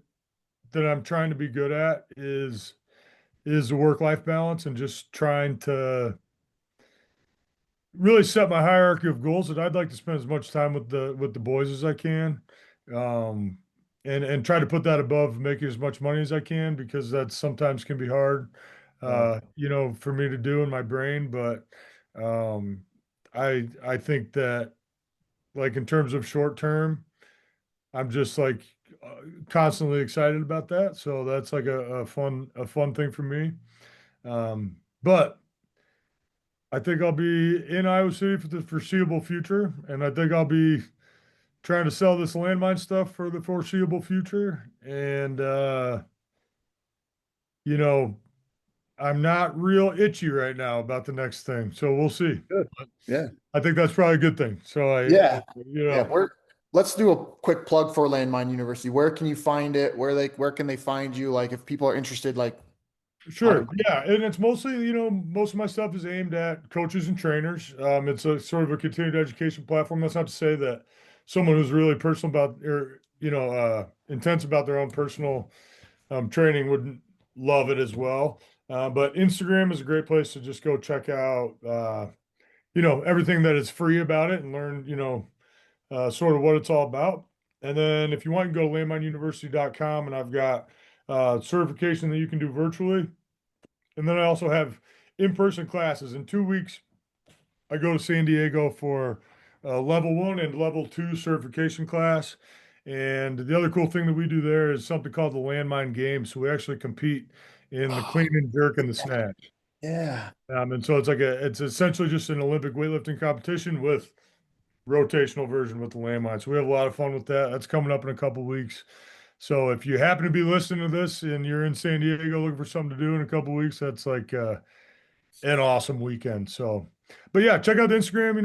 be good at is the work-life balance and just trying to really set my hierarchy of goals that I'd like to spend as much time with the boys as I can. Um, and try to put that above making as much money as I can because that sometimes can be hard, Yeah. for me to do in my brain. But um, I think that, like, in terms of short term, I'm just like constantly excited about that. So that's like a fun thing for me. But I think I'll be in Iowa City for the foreseeable future, and I think I'll be trying to sell this landmine stuff for the foreseeable future. And you know, I'm not real itchy right now about the next thing, so we'll see. Good. Yeah. I think that's probably a good thing. So Yeah. you Yeah. know, Let's do a quick plug for Landmine University. Where can you find it? Where can they find you? Like if people are interested, like how Sure. do Yeah. And it's mostly, most of my stuff is aimed at coaches and trainers. It's a sort of a continued education platform. That's not to say that someone who's really personal about or, intense about their own personal training wouldn't love it as well. But Instagram is a great place to just go check out, everything that is free about it and learn, sort of what it's all about. And then if you want, you can go to landmineuniversity.com, and I've got certification that you can do virtually. And then I also have in-person classes. In 2 weeks, I go to San Diego for level one and level two certification class. And the other cool thing that we do there is something called the Landmine Games. So we actually compete in the I? clean and jerk and the snatch. Yeah. And so it's essentially just an Olympic weightlifting competition with rotational version with the landmine. So we have a lot of fun with that. That's coming up in a couple weeks. So if you happen to be listening to this and you're in San Diego looking for something to do in a couple weeks, that's like an awesome weekend. So, but yeah, check out the Instagram.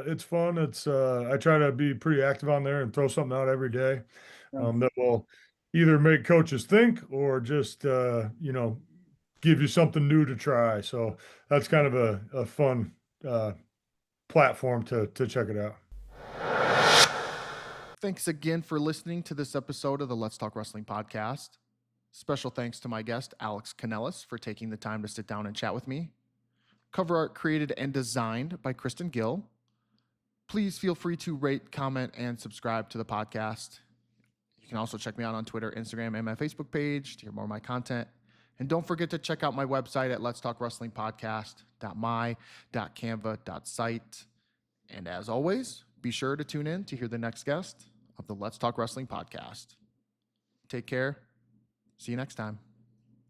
It's fun. I try to be pretty active on there and throw something out every day that will either make coaches think or just give you something new to try. So that's kind of a fun platform to check it out. Thanks again for listening to this episode of the Let's Talk Wrestling podcast. Special thanks to my guest, Alex Kanellis, for taking the time to sit down and chat with me. Cover art created and designed by Kristen Gill. Please feel free to rate, comment, and subscribe to the podcast. You can also check me out on Twitter, Instagram, and my Facebook page to hear more of my content. And don't forget to check out my website at letstalkwrestlingpodcast.my.canva.site. And as always, be sure to tune in to hear the next guest of the Let's Talk Wrestling podcast. Take care. See you next time.